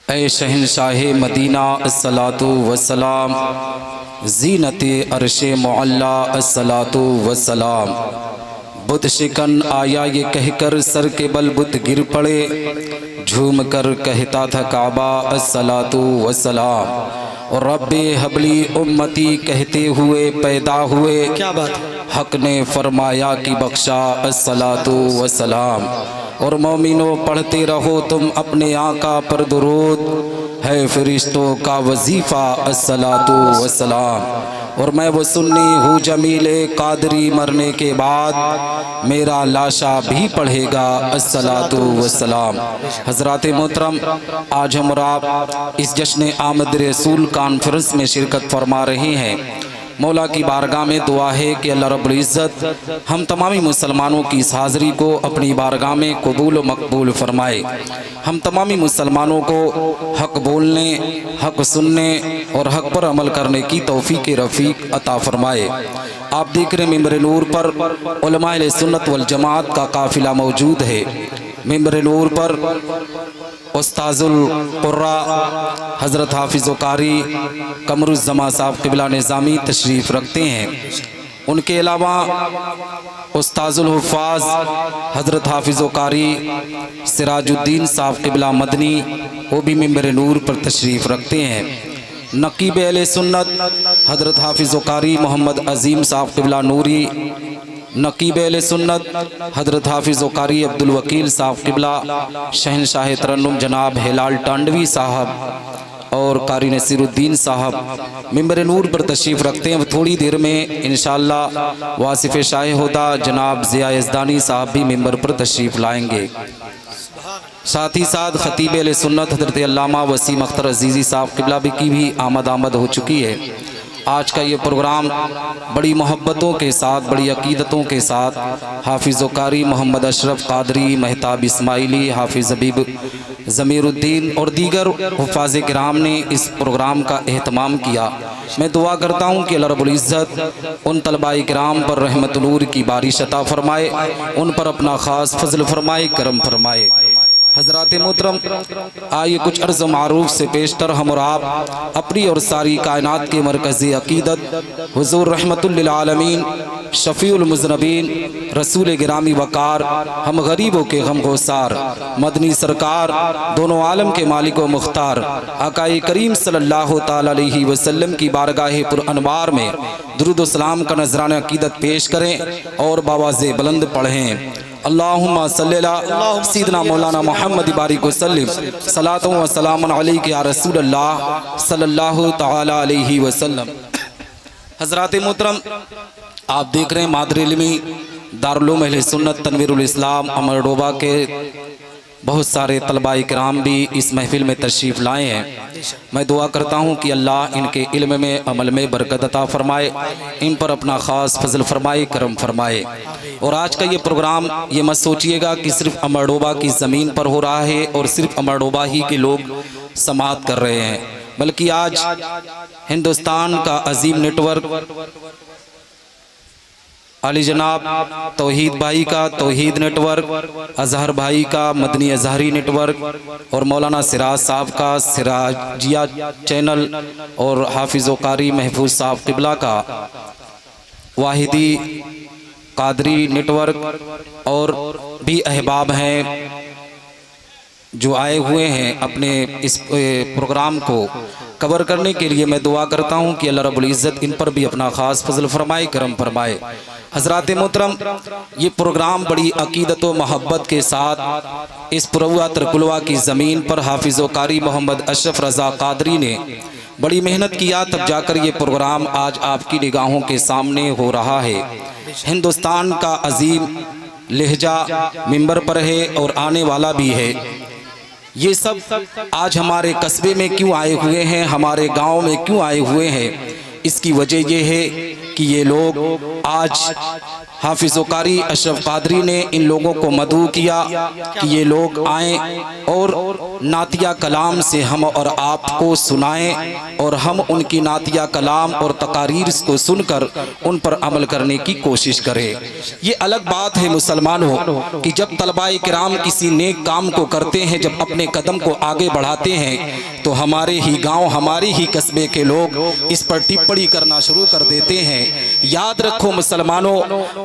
ऐ शहंशाह Medina अस्सलातु वस्सलाम, ज़ीनते अर्शे मुअल्ला अस्सलातु वस्सलाम। बुत शिकन आया ये कहकर सर के बल बुत गिर पड़े, झूम कर कहता था काबा अस्सलातु वस्सलाम। और रब्बे हबली उम्मती कहते हुए पैदा हुए, क्या बात, हक ने फरमाया कि बख्शा अस्सलातु वस्सलाम। और मोमिनो पढ़ते रहो तुम अपने आका पर दुरूद, है फरिश्तों का वजीफ़ा अस्सलातु वस्सलाम। और मैं वो सुन्नी हूँ जमीले कादरी, मरने के बाद मेरा लाशा भी पढ़ेगा अस्सलातु वस्सलाम। हज़रात मोहतरम, आज हम और आप इस जश्न आमद रसूल कॉन्फ्रेंस में शिरकत फरमा रहे हैं। मौला की बारगाह में दुआ है कि अल्लाह रब्बुल इज़्ज़त हम तमामी मुसलमानों की इस हाज़री को अपनी बारगाह में कबूल व मकबूल फरमाए। हम तमामी मुसलमानों को हक़ बोलने, हक़ सुनने और हक़ पर अमल करने की तौफ़ीक़ रफ़ीक अता फरमाए। आप देख रहे मिंबर नूर पर उलमाए अहले सुन्नत वल जमात का काफ़िला मौजूद है। मिंबर नूर पर उस्ताजुल कुर्रा हज़रत हाफिज़ कारी कमरुज़्ज़मा साहब क़िबला निज़ामी तशरीफ़ रखते हैं। उनके अलावा उस्ताजुल हुफ़ाज़ हज़रत हाफिज़ कारी सिराजुद्दीन साहब क़िबला मदनी, वो भी मिंबर नूर पर तशरीफ़ रखते हैं। नक़ीब अहले सुन्नत हज़रत हाफिज़ कारी मोहम्मद अज़ीम साहब क़िबला नूरी, नक़ीब अहले सुन्नत हज़रत हाफिज़ कारी अब्दुल वकील साहब क़िबला, शहंशाह तरन्नुम जनाब हिलाल टांडवी साहब और कारी नसीरुद्दीन साहब मिंबर नूर पर तशरीफ़ रखते हैं। थोड़ी देर में इंशाअल्लाह वासिफ़ शाह हुदा जनाब ज़िया यज़दानी साहब भी मिंबर पर तशरीफ़ लाएंगे। साथ ही साथ ख़तीब अहले सुन्नत हज़रत अल्लामा वसीम अख्तर अज़ीज़ी साहब क़िबला की भी आमद हो चुकी है। आज का ये प्रोग्राम बड़ी मोहब्बतों के साथ, बड़ी अकीदतों के साथ हाफिज़ कारी मोहम्मद अशरफ कादरी, महताब इस्माइली, हाफिज़ हबीब ज़मीरुद्दीन और दीगर हुफ़ाज़ किराम ने इस प्रोग्राम का एहतमाम किया। मैं दुआ करता हूँ कि अल्लाह रब्बुल इज़्ज़त उन तलबाए किराम पर रहमत नूर की बारिश अता फरमाए, उन पर अपना ख़ास फजल फरमाए, करम फरमाए। हज़रात मोहतरम, आइए कुछ अर्ज़ मारूफ से पेशतर हम और आप अपनी और सारी कायनात के मरकज़ी अकीदत हुज़ूर रहमतुल लिल आलमीन शफ़ीउल मुज़नबीन रसूल गिरामी वक़ार हम गरीबों के गमगोसार मदनी सरकार दोनों आलम के मालिक व मुख्तार आकाए करीम सल्लल्लाहु तआला अलैहि वसल्लम की बारगाह पुर अनवार में दुरूद व सलाम का नजराना अकीदत पेश करें और बावाज़े बुलंद पढ़ें। अल्लाहुम्मा सल्ली अला सय्यिदिना मौलाना मुहम्मद बारिक वसल्लिम सलातु व सलामुन अलैका या रसूलल्लाह सल्लल्लाहु तआला अलैहि वसल्लम। हज़रात मोहतरम, आप देख रहे हैं मादर इल्मी दारुल उलूम अहले सुन्नत तनवीरुल इस्लाम अमरडोबा के बहुत सारे तलबाए किराम भी इस महफिल में तशरीफ़ लाए हैं। मैं दुआ करता हूँ कि अल्लाह इनके इल्म में, अमल में बरकत अता फरमाए, इन पर अपना ख़ास फजल फरमाए, करम फरमाए। और आज का ये प्रोग्राम ये मत सोचिएगा कि सिर्फ अमरडोबा की ज़मीन पर हो रहा है और सिर्फ अमरडोबा ही के लोग समाअत कर रहे हैं, बल्कि आज हिंदुस्तान का अजीम नेटवर्क अली जनाब तौहीद भाई का तौहीद नेटवर्क, अजहर भाई का मदनी अजहरी नेटवर्क और मौलाना सिराज साहब का सिराजिया चैनल और हाफिज़ कारी महफूज साहब क़िबला का वाहिदी कादरी नेटवर्क और भी अहबाब हैं जो आए हुए हैं अपने इस प्रोग्राम को कवर करने के लिए। मैं दुआ करता हूँ कि अल्लाह रब्बुल इज़्ज़त इन पर भी अपना ख़ास फजल फरमाए, करम फरमाए। हज़रात मोहतरम, ये प्रोग्राम बड़ी अकीदत व मोहब्बत के साथ इस पुरवा तरकुलवा की ज़मीन पर हाफिज़ कारी मोहम्मद अशरफ रज़ा कादरी ने बड़ी मेहनत किया, तब जाकर ये प्रोग्राम आज आपकी निगाहों के सामने हो रहा है। हिंदुस्तान का अजीम लहजा मिंबर पर है और आने वाला भी है। ये सब आज हमारे कस्बे में क्यों आए हुए हैं, हमारे गांव में क्यों आए हुए हैं? इसकी वजह यह है कि ये लोग आज हाफिज़ कारी अशरफ कादरी ने इन लोगों को मदऊ किया कि ये लोग आएँ और नातिया कलाम से हम और आपको सुनाएं और हम उनकी नातिया कलाम और तकारीर को सुनकर उन पर अमल करने की कोशिश करें। ये अलग बात है मुसलमानों कि जब तलबाए किराम किसी नेक काम को करते हैं, जब अपने कदम को आगे बढ़ाते हैं, तो हमारे ही गांव, हमारे ही कस्बे के लोग इस पर टिप्पणी करना शुरू कर देते हैं। याद रखो मुसलमानों,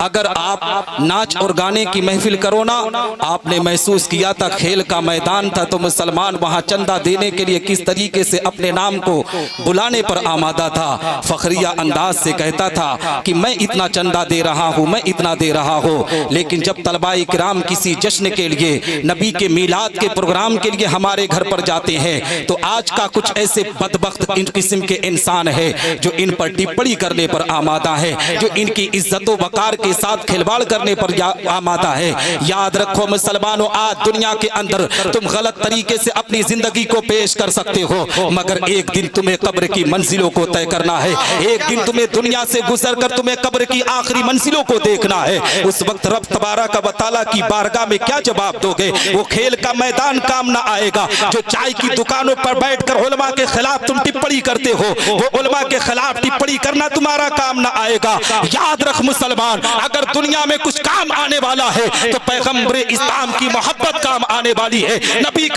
अगर आप नाच और गाने की महफिल करो ना, आपने महसूस किया था खेल का मैदान था तो मुसलमान वहां चंदा देने के लिए किस तरीके से अपने नाम को बुलाने पर आमादा था। फखरिया अंदाज से कहता था कि मैं इतना चंदा दे रहा हूं, मैं इतना दे रहा हूं। लेकिन जब तलबाए किराम किसी जश्न के लिए, नबी के मीलाद के प्रोग्राम के लिए हमारे घर पर जाते हैं, तो आज का कुछ ऐसे बदबख्त इन किस्म के इंसान है जो इन पर टिप्पणी करने पर आमादा है, जो इनकी इज्जत वकार के साथ खिलवाड़ करने पर आमादा है। याद रखो मुसलमानों, आज दुनिया के अंदर तुम गलत तरीके से अपनी जिंदगी को पेश कर सकते हो, मगर एक दिन तुम्हें कब्र की मंजिलों को तय करना है। एक दिन तुम्हें दुनिया से गुजर कर तुम्हें कब्र की आखिरी मंजिलों को देखना है। उस वक्त रब तबारक व तआला की बारगाह में क्या जवाब दोगे? वो खेल का मैदान काम ना आएगा। जो चाय की दुकानों पर बैठकर उलमा के खिलाफ तुम टिप्पणी करते हो, वो उलमा के खिलाफ टिप्पणी करना तुम्हारा काम ना आएगा। याद रख मुसलमान, अगर दुनिया में कुछ काम आने वाला है तो पैगंबर इस्लाम की मोहब्बत काम आने वाली है। नबी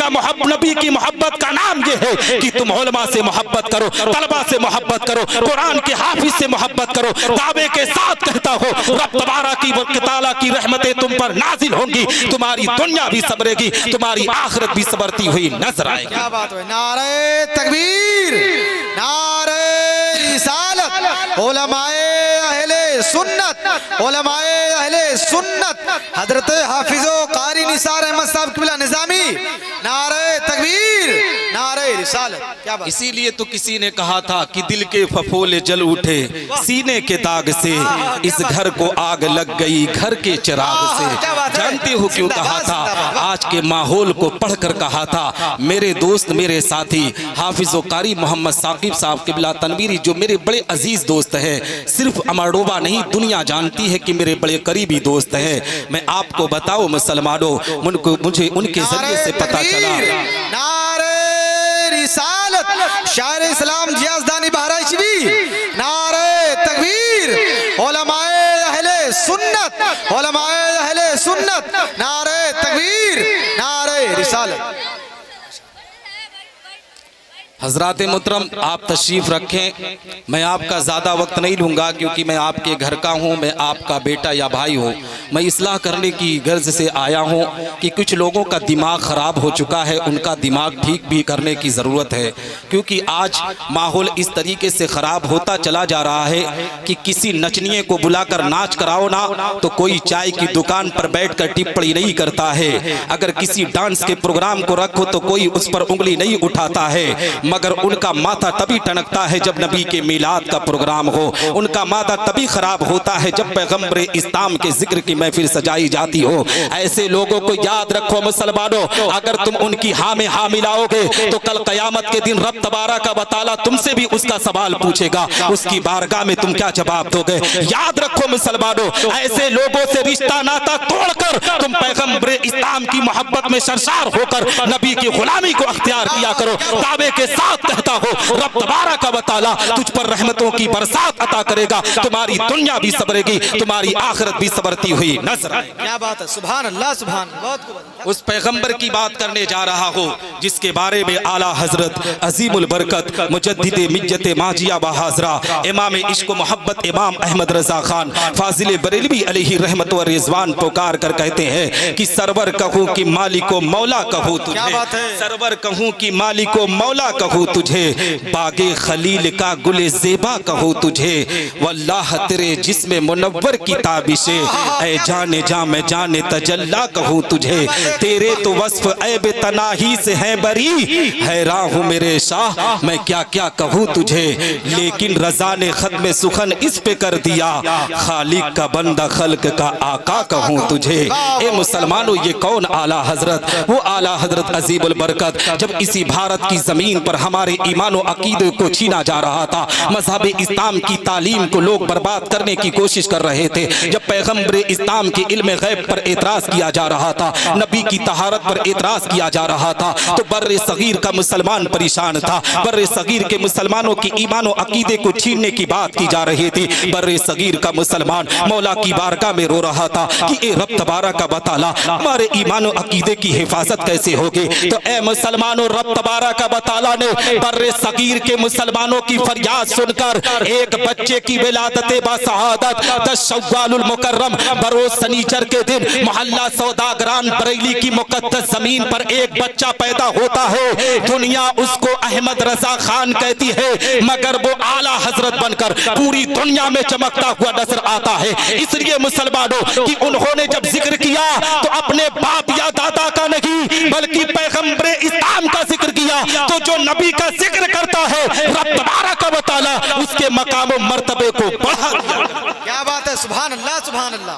की मोहब्बत का नाम ये है कि तुम उलमा से मोहब्बत करो, तलबा से मोहब्बत करो, कुरान के हाफिज से मोहब्बत करो। दावे के साथ कहता हो, रब तबारक व तआला की रहमतें तुम पर नाजिल होंगी, तुम्हारी दुनिया भी सबरेगी, तुम्हारी आखिरत भी सबरती हुई नजर आएगी। क्या बात है? नारे तकबीर, नारे रिसालत, उलमाए अहले सुन्नत, उलमाए अहले सुन्नत, हजरत हाफिजो कारी निसार अहमद साहब किबला निजामी, नारे तकबीर, नारे रिसालत। क्या बात? इसीलिए तो किसी ने कहा था कि दिल के फफोले जल उठे सीने के दाग से, इस घर को आग लग गई घर के चिराग से। जानते हो क्यों कहा था? आज के माहौल को पढ़कर कहा था। मेरे दोस्त, मेरे साथी हाफिज़ कारी मोहम्मद साकिब साहब किबला तनवीरी, जो मेरे बड़े अजीज दोस्त हैं, सिर्फ अमरडोबा नहीं दुनिया जानती है कि मेरे बड़े करीबी दोस्त हैं। मैं आपको बताऊं मुसलमानों, मुझे उनके जरिए से पता चला। नारे रिसालत, शायर इस्लाम जियाज़दानी बहराइचवी, नारे तकबीर, उलमाए अहले सुन्नत, उलमाए अहले सुन्नत, नारे तकबीर, नारे रिसालत। हजरात मुहतरम, आप तशरीफ़ रखें। मैं आपका ज़्यादा वक्त नहीं लूँगा क्योंकि मैं आपके घर का हूँ, मैं आपका बेटा या भाई हूँ। मैं इस्लाह करने की गर्ज से आया हूँ कि कुछ लोगों का दिमाग ख़राब हो चुका है, उनका दिमाग ठीक भी करने की ज़रूरत है। क्योंकि आज माहौल इस तरीके से ख़राब होता चला जा रहा है कि किसी नचनिए को बुलाकर नाच कराओ ना तो कोई चाय की दुकान पर बैठकर टिप्पणी नहीं करता है। अगर किसी डांस के प्रोग्राम को रखो तो कोई उस पर उंगली नहीं उठाता है, मगर उनका माथा तभी टनकता है जब नबी के मीलाद का प्रोग्राम हो। उनका माथा तभी खराब होता है जब पैगंबर इस्लाम के जिक्र की महफिल सजाई जाती हो। ऐसे लोगों को याद रखो मुसलमानों, अगर तुम उनकी हाँ में हाँ मिलाओगे तो कल कयामत के दिन रब तबारक व तआला तुमसे भी उसका सवाल पूछेगा। उसकी बारगाह में तुम क्या जवाब दोगे? याद रखो मुसलमानों, ऐसे लोगों से रिश्ता नाता तोड़कर तुम पैगंबर इस्लाम की मोहब्बत में सरशार होकर नबी की गुलामी को अख्तियार किया करो। दावे के साथ कहता हो, रब तबारक व तआला तुझ पर रहमतों की बरसात अता करेगा, तुम्हारी दुनिया भी सबरेगी, तुम्हारी आखिरत भी सबरती हुई नजर आएगी। क्या बात है? सुभान अल्लाह, सुभान। बहुत उस पैगंबर की बात करने जा रहा हो जिसके बारे में आला हजरत अजीमुल बरकत मुजद्दिद मिज्जत माजिया व हाजरा इमाम इश्क मोहब्बत इमाम अहमद रजा खान फाजिल बरेलवी अलैहि रहमत व रिजवान पुकार कर कहते हैं कि सरवर कहूँ कि मालिको मौला कहूँ तुझे, सरवर कहूँ कि मालिको मौला कहूँ तुझे, बागे खलील का गुले ज़ेबा कहूँ तुझे, वल्लाह तेरे जिस्म मुनव्वर की ताबिशे, ऐ जाने जा मैं जाने तजल्ला कहूँ तुझे, तेरे तो वस्फ ऐब तनाही से है बरी, हैरान हूँ मेरे शाह मैं क्या क्या कहूँ तुझे, लेकिन रजा ने खत्म सुखन इस पे कर दिया, खालिक का बंदा खल्क का आका कहूँ तुझे। ए मुसलमानों, ये कौन आला हजरत? वो आला हजरत अजीमुल बरकत जब इसी भारत की जमीन पर पर हमारे ईमान और अकीदे को छीना जा रहा था। मजहब इस्लाम की तालीम को लोग बर्बाद करने की कोशिश कर रहे थे। जब पैगम्बर इस्लाम के इल्म गैब पर एतराज किया जा रहा था, नबी की तहारत पर एतराज किया जा रहा था, तो बर्रे सगीर का मुसलमान परेशान था। बर्रे सगीर के मुसलमानों की ईमान और अकीदे को छीनने की बात की जा रही थी। बर्रे सगीर का मुसलमान मौला की बारगाह में रो रहा था कि ए रब तबारक व तआला, हमारे ईमान और अकीदे की हिफाजत कैसे होगी। तो ए मुसलमानों, रब तबारक व तआला ने बर्रे सगीर के मुसलमानों की फरियाद सुनकर एक बच्चे की विलादत बाशहादत 10 शव्वालुल मुकर्रम बरोज सनीचर के दिन मोहल्ला सौदागरान बरेली की मुकद्दस जमीन पर एक बच्चा पैदा होता है। दुनिया उसको अहमद रजा खान कहती है, मगर वो आला हजरत बनकर पूरी दुनिया में चमकता हुआ नजर आता है। इसलिए मुसलमानों कि उन्होंने जब जिक्र किया तो अपने बाप या दादा का नहीं बल्कि पैगंबर इस्लाम का जिक्र किया। तो जो नबी का जिक्र करता है, रब तबारक व तआला उसके मकाम और मर्तबे को बढ़ा दिया। क्या बात है, सुभान अल्लाह, सुभान अल्लाह।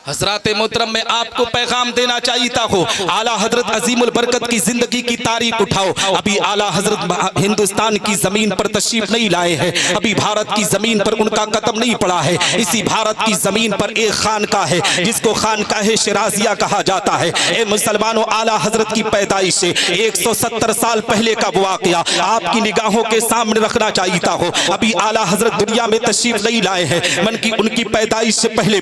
हजरत मोहतरम में आपको पैगाम देना चाहिए हो, आला हजरत अजीमुल बरकत की जिंदगी की तारीख उठाओ। अभी आला हजरत हिंदुस्तान की जमीन पर तशरीफ नहीं लाए हैं, अभी भारत की जमीन पर उनका कदम नहीं पड़ा है। इसी भारत की जमीन पर एक खानका है जिसको खानकाह शिराजिया कहा जाता है। ए मुसलमानों, आला हजरत की पैदाइश से 170 साल पहले का वाकया आपकी निगाहों के सामने रखना चाहिए हो। अभी आला हजरत दुनिया में तशरीफ नहीं लाए हैं, मन की उनकी पैदाइश से पहले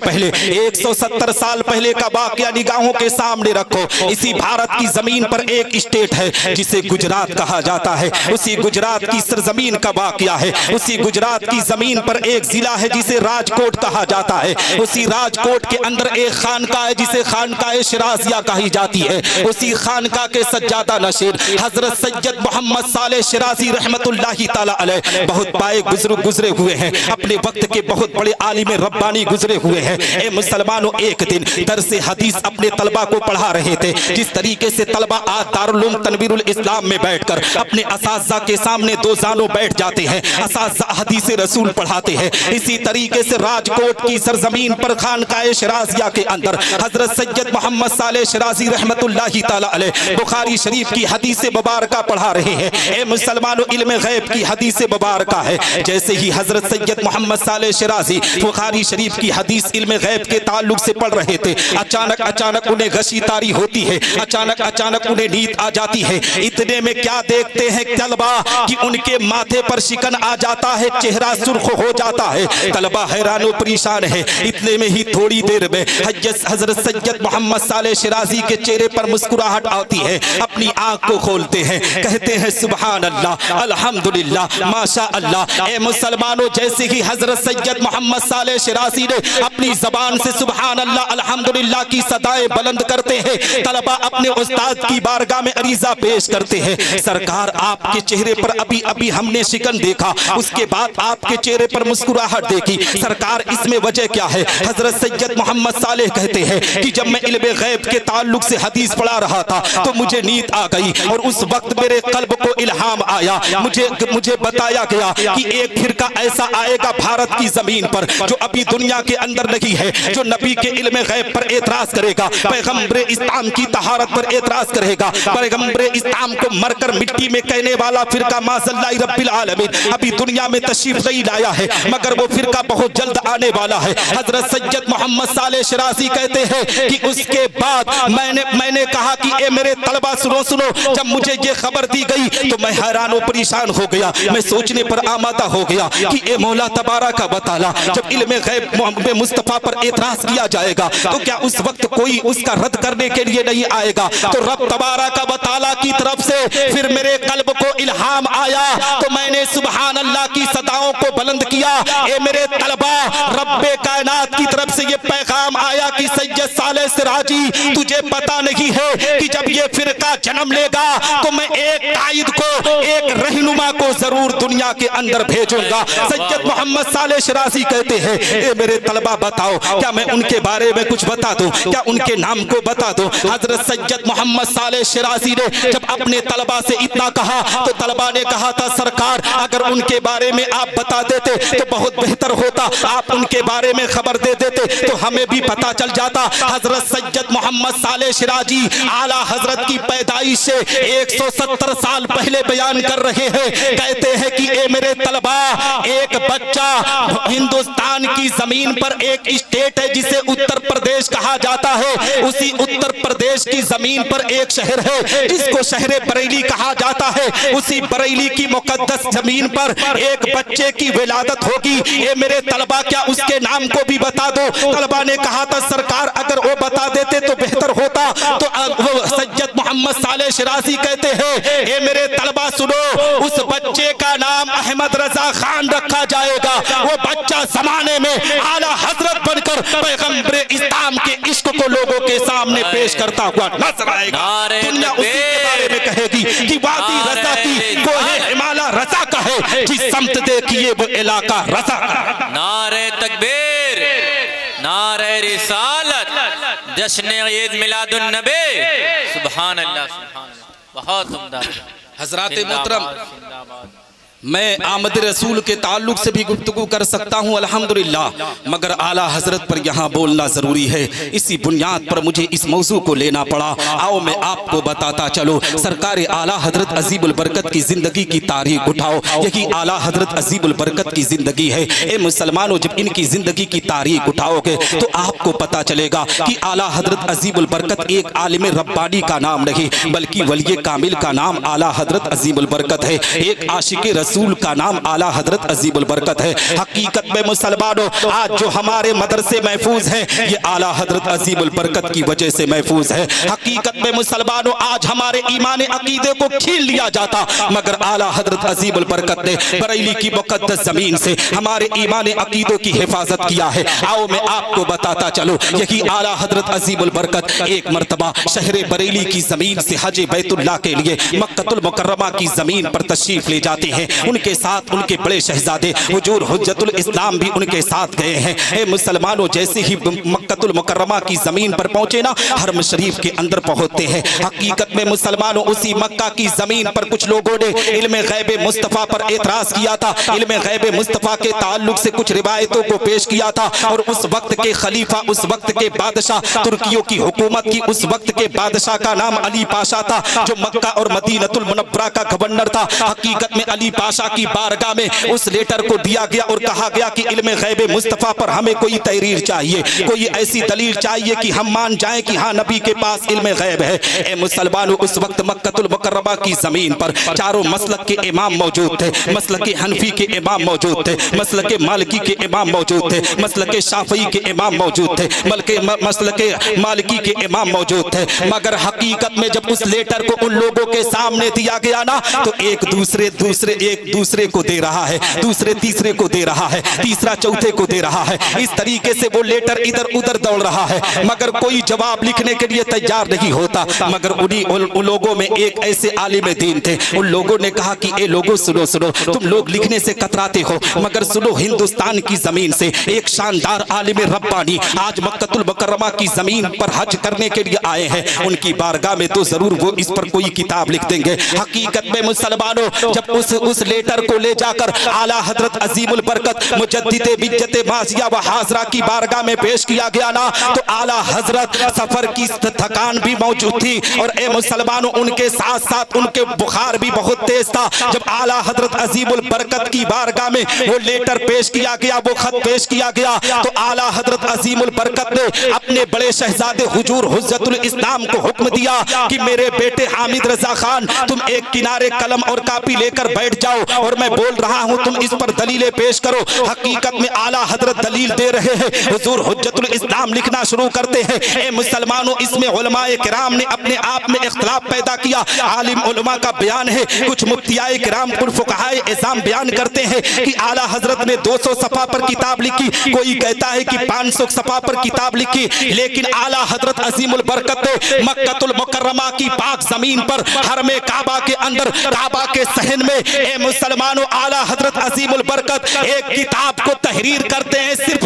170 साल पहले का वाकया निगाहों के सामने रखो। इसी भारत की जमीन पर एक स्टेट है जिसे गुजरात कहा जाता है। उसी गुजरात की सरजमीन का वाकया है। उसी गुजरात की जमीन पर एक जिला है जिसे राजकोट कहा जाता है। उसी राजकोट के अंदर एक खानका है जिसे खानकाह शिराजिया कही जाती है। उसी खानका के सज्जादा नशीर हजरत सैयद मोहम्मद सालेह शिराजी रहमतुल्लाहि ताला अलैह बहुत पाए बुजुर्ग गुजरे हुए हैं, अपने वक्त के बहुत बड़े आलिम रब्बानी गुजरे हुए हैं। ए मुसलमानों, एक दिन दरसे हदीस अपने तलबा को पढ़ा रहे थे। जिस तरीके से तलबा आज दारुल उलूम तनवीरुल इस्लाम में बैठकर अपने असातिज़ा के सामने दो जानों बैठ जाते हैं, असातिज़ा हदीस रसूल पढ़ाते हैं, इसी तरीके से राजकोट की सरजमीन पर खानकाह शिराजिया के अंदर हजरत सैयद मोहम्मद सालेह शिराजी रहमतुल्लाहि ताला अलैह बुखारी शरीफ की हदीस मुबारका पढ़ा रहे हैं। ए मुसलमानों, इल्म गैब की हदीस मुबारका है। जैसे ही हजरत सैयद मोहम्मद सालेह शिराजी बुखारी शरीफ की हदीस इल्म गैब के ताल्लुक से पढ़ रहे थे, अचानक उन्हें गशी तारी होती है, अचानक उन्हें नींद आ जाती है। इतने में क्या देखते हैं तलबा कि उनके माथे पर शिकन आ जाता है, चेहरा सुर्ख हो जाता है। तलबा हैरान और परेशान है। इतने में ही थोड़ी देर में हजरत सैयद मोहम्मद सालेह शिराजी के चेहरे पर मुस्कुराहट आती है। अपनी आंख को खोलते हैं, कहते हैं सुभान अल्लाह, अल्हम्दुलिल्लाह, माशा अल्लाह। ए मुसलमानों, जैसे ही हजरत सैयद मोहम्मद सालेह शिराजी ने अपनी जबान से सुभान अल्लाह अल्हम्दुलिल्लाह की सदाएं बुलंद करते हैं, तलबा अपने उस्ताद की बारगाह में अरीजा पेश करते हैं, सरकार आपके चेहरे पर अभी अभी हमने शिकन देखा, उसके बाद आपके चेहरे पर मुस्कुराहट देखी, सरकार इसमें वजह क्या है। हजरत सैयद मोहम्मद सालेह कहते हैं कि जब मैं इल्म गैब के ताल्लुक से हदीस पढ़ा रहा था तो मुझे नींद आ गई और उस वक्त मेरे कल्ब को इल्हाम आया, मुझे बताया गया कि एक फिरका ऐसा आएगा भारत की जमीन पर जो अभी दुनिया के अंदर नहीं है, जो नबी के इल्म गैब पर एतराज करेगा, पैगंबर इस्लाम की तहारत पर एतराज करेगा, पैगंबर इस्लाम को मरकर मिट्टी में कहने वाला फिरका माज़ल्लाहि रब्बिल आलमीन अभी दुनिया में तशरीफ नहीं लाया है, मगर वो फिरका बहुत जल्द आने वाला है। हजरत सैयद मोहम्मद सालेह शिराजी कहते हैं कि उसके बाद मैंने कहा कि ए मेरे तलबा सुनो, जब मुझे ये खबर दी गई तो मैं हैरान और परेशान हो गया। मैं सोचने पर आमादा हो गया कि ए मौला तबारक व तआला, जब इल्म गैब मोहम्मद मुस्तफा पर एतराज किया जाएगा तो क्या उस वक्त कोई उसका रद्द करने के लिए नहीं आएगा। तो रब तबारक व तआला की तरफ से फिर मेरे कल्ब को इल्हाम आया तो मैंने सुभान अल्लाह की सदाओं को बुलंद किया। ए मेरे तलबा, रब्बे कायनात की तरफ से ये पैगाम आया कि सैयद सालेह शिराजी, तुझे पता नहीं है कि जब ये फिरका जन्म लेगा तो मैं एक कायद को, एक रहनुमा को जरूर दुनिया के अंदर भेजूंगा। सैयद मोहम्मद सालेह शिराजी कहते हैं, ए मेरे तलबा बताओ, क्या मैं उनके बारे में कुछ बता दो, क्या उनके नाम को बता दो। हजरत सैयद मोहम्मद सालेह शिराजी ने जब अपने तलबा से इतना कहा तो तलबा ने कहा था सरकार अगर उनके बारे में आप बता देते तो बहुत बेहतर होता, आप उनके बारे में खबर दे देते तो हमें भी पता चल जाता। हजरत सैयद मोहम्मद सालेह शिराजी आला हजरत की पैदाइश से 170 साल पहले बयान कर रहे हैं। कहते हैं कि ए मेरे तलबा, एक बच्चा हिंदुस्तान की जमीन पर एक स्टेट है जिसे उत्तर प्रदेश कहा जाता है, उसी उत्तर प्रदेश की जमीन पर एक शहर है जिसको शहर बरेली कहा जाता है, उसी बरेली की मुकद्दस जमीन पर एक बच्चे की विलादत होगी। ये मेरे तलबा क्या उसके नाम को भी बता दो। तलबा ने कहा था सरकार अगर वो बता देते तो बेहतर होता। तो वो सैयद मोहम्मद सालेह शिराजी कहते हैं ये मेरे तलबा सुनो, उस बच्चे का नाम अहमद रजा खान रखा जाएगा। वो बच्चा जमाने में आला हजरत बनकर पैगंबर इस्लाम के इश्क को लोगों के सामने पेश करता हुआ नजर आएगा। दुनिया उसी के बारे में कहेगी कि वादी रजा की कोहे हिमालय रजा का है, जिस समत देखिए वो इलाका रजा का है। नारे तकबीर, नारे रिसालत, जश्न ईद मिलादुन नबी, सुभान अल्लाह, सुभान अल्लाह, बहुत उम्दा। हजरात मोहतरम, मैं आमद रसूल के ताल्लुक से भी गुफ्तगू कर सकता हूँ अल्हम्दुलिल्लाह, मगर आला हजरत पर यहाँ बोलना जरूरी है। इसी बुनियाद पर मुझे इस मौजू को लेना पड़ा। आओ मैं आपको बताता चलो, सरकार आला हजरत अजीबुल बरकत की जिंदगी की तारीख उठाओ। यही आला हजरत अजीबुल बरकत की जिंदगी है। ए मुसलमानों, जब इनकी जिंदगी की तारीख उठाओगे तो आपको पता चलेगा कि आला हजरत अजीबुल बरकत एक आलिम रब्बानी का नाम नहीं, बल्कि वली कामिल का नाम आला हजरत अजीबुल बरकत है। एक आशिक रसूल का नाम आला हजरत अजीबुल बरकत है। हकीकत में मुसलमानों, आज जो हमारे मदरसे महफूज हैं ये आला हजरत अजीबुल बरकत की वजह से महफूज है। हकीकत में मुसलमानों, आज हमारे ईमान अकीदे को छीन लिया जाता, मगर आला हजरत अजीबुल बरकत ने बरेली की मुकद्दस जमीन से हमारे ईमान अकीदों की हिफाजत किया है। आओ मैं आपको बताता चलो, यही आला हजरत अजीबुल बरकत एक मर्तबा शहर बरेली की जमीन से हज बैतुल्लाह के लिए मक्कतुल मुकर्रमा की जमीन पर तशरीफ ले जाते हैं। उनके साथ उनके बड़े शहजादे हुजूर हुज्जतुल इस्लाम भी उनके साथ गए हैं। ए मुसलमानों, जैसे ही मक्कतुल मुकर्रमा की जमीन पर पहुंचे ना, हरम शरीफ के अंदर पहुंचते हैं। हकीकत में मुसलमानों, उसी मक्का की जमीन पर कुछ लोगों ने इल्मे गैब मुस्तफा पर एतराज किया था। इल्मे गैब मुस्तफा के ताल्लुक से कुछ रिवायतों को पेश किया था और उस वक्त के खलीफा, उस वक्त के बादशाह, तुर्कियों की हुकूमत की उस वक्त के बादशाह का नाम अली पाशा था, जो मक्का और मदीनतुल मुनव्वरा का गवर्नर था। हकीकत में अली पाशा की बारगाह में उस लेटर को दिया गया और कहा गया कि इल्मे गैब मुस्तफा पर हमें कोई तहरीर चाहिए, कोई ऐसी दलील चाहिए कि हम मान जाएं कि हाँ नबी के पास इल्मे गैब है। ए मुसलमानों, उस वक्त मक्कतुल मुकर्रमा की जमीन पर चारों मसलक के इमाम मौजूद थे। मसलक हनफी के इमाम मौजूद थे, मसलक मालिकी के इमाम मौजूद थे, मसलक शाफई के इमाम मौजूद थे, बल्कि मसलक मालिकी के इमाम मौजूद थे। मगर हकीकत में जब उस लेटर को उन लोगों के सामने दिया गया ना, तो एक दूसरे को दे रहा है, दूसरे तीसरे को दे रहा है, तीसरा चौथे को दे रहा है। इस तरीके से वो लेटर इधर उधर दौड़ रहा है, मगर कोई जवाब लिखने के लिए तैयार नहीं होता। मगर उन लोगों में एक ऐसे आलिम दीन थे। उन लोगों ने कहा कि ए लोगों, सुनो सुनो, तुम लोग लिखने से कतराते हो, मगर सुनो, हिंदुस्तान की जमीन से एक शानदार आलिम रब्बानी आज मक्कतुल मुकर्रमा की जमीन पर हज करने के लिए आए हैं। उनकी बारगाह में तो जरूर वो इस पर कोई किताब लिख देंगे। हकीकत में मुसलमानों, जब उस लेटर को ले जाकर आला हजरत अजीमुल बरकत मुजद्दिदे बिज्जते माजिया व हाजरा की बारगाह में पेश किया गया ना, तो आला हजरत सफर की थकान भी मौजूद थी और ए मुसलमानों, उनके साथ साथ उनके बुखार भी बहुत तेज था। जब आला हजरत अजीमुल बरकत की बारगाह में वो लेटर पेश किया गया, वो खत पेश किया गया, तो आला हजरत अजीमुल बरकत ने अपने बड़े शहजादे हुजूर हुज्जतुल इस्लाम को हुक्म दिया कि मेरे बेटे हामिद रजा खान, तुम एक किनारे कलम और कापी लेकर बैठ जाओ और मैं बोल रहा हूं, तुम इस पर दलीलें पेश करो। हकीकत में आला हजरत दलील दे रहे हैं, हुजूर हुज्जतुल इस्लाम लिखना शुरू करते हैं। ए मुसलमानों, इसमें उलमाए किराम ने अपने आप में इख्तिलाफ पैदा किया। आलिम उलमा का बयान है, कुछ मुफ्तियाए किराम फुक़हाए इज़ाम बयान करते हैं कि आला हजरत ने 200 सफ़ा पर किताब लिखी, कोई कहता है कि 500 सफ़ा पर किताब लिखी, लेकिन आला हजरत अज़ीमुल बरकत ने मक्कतुल मुकर्रमा की पाक जमीन पर हरमे काबा के अंदर, काबा के सहन में, ए मुसलमानों, आला हजरत अज़ीमुल बरकत एक किताब को तहरीर करते हैं सिर्फ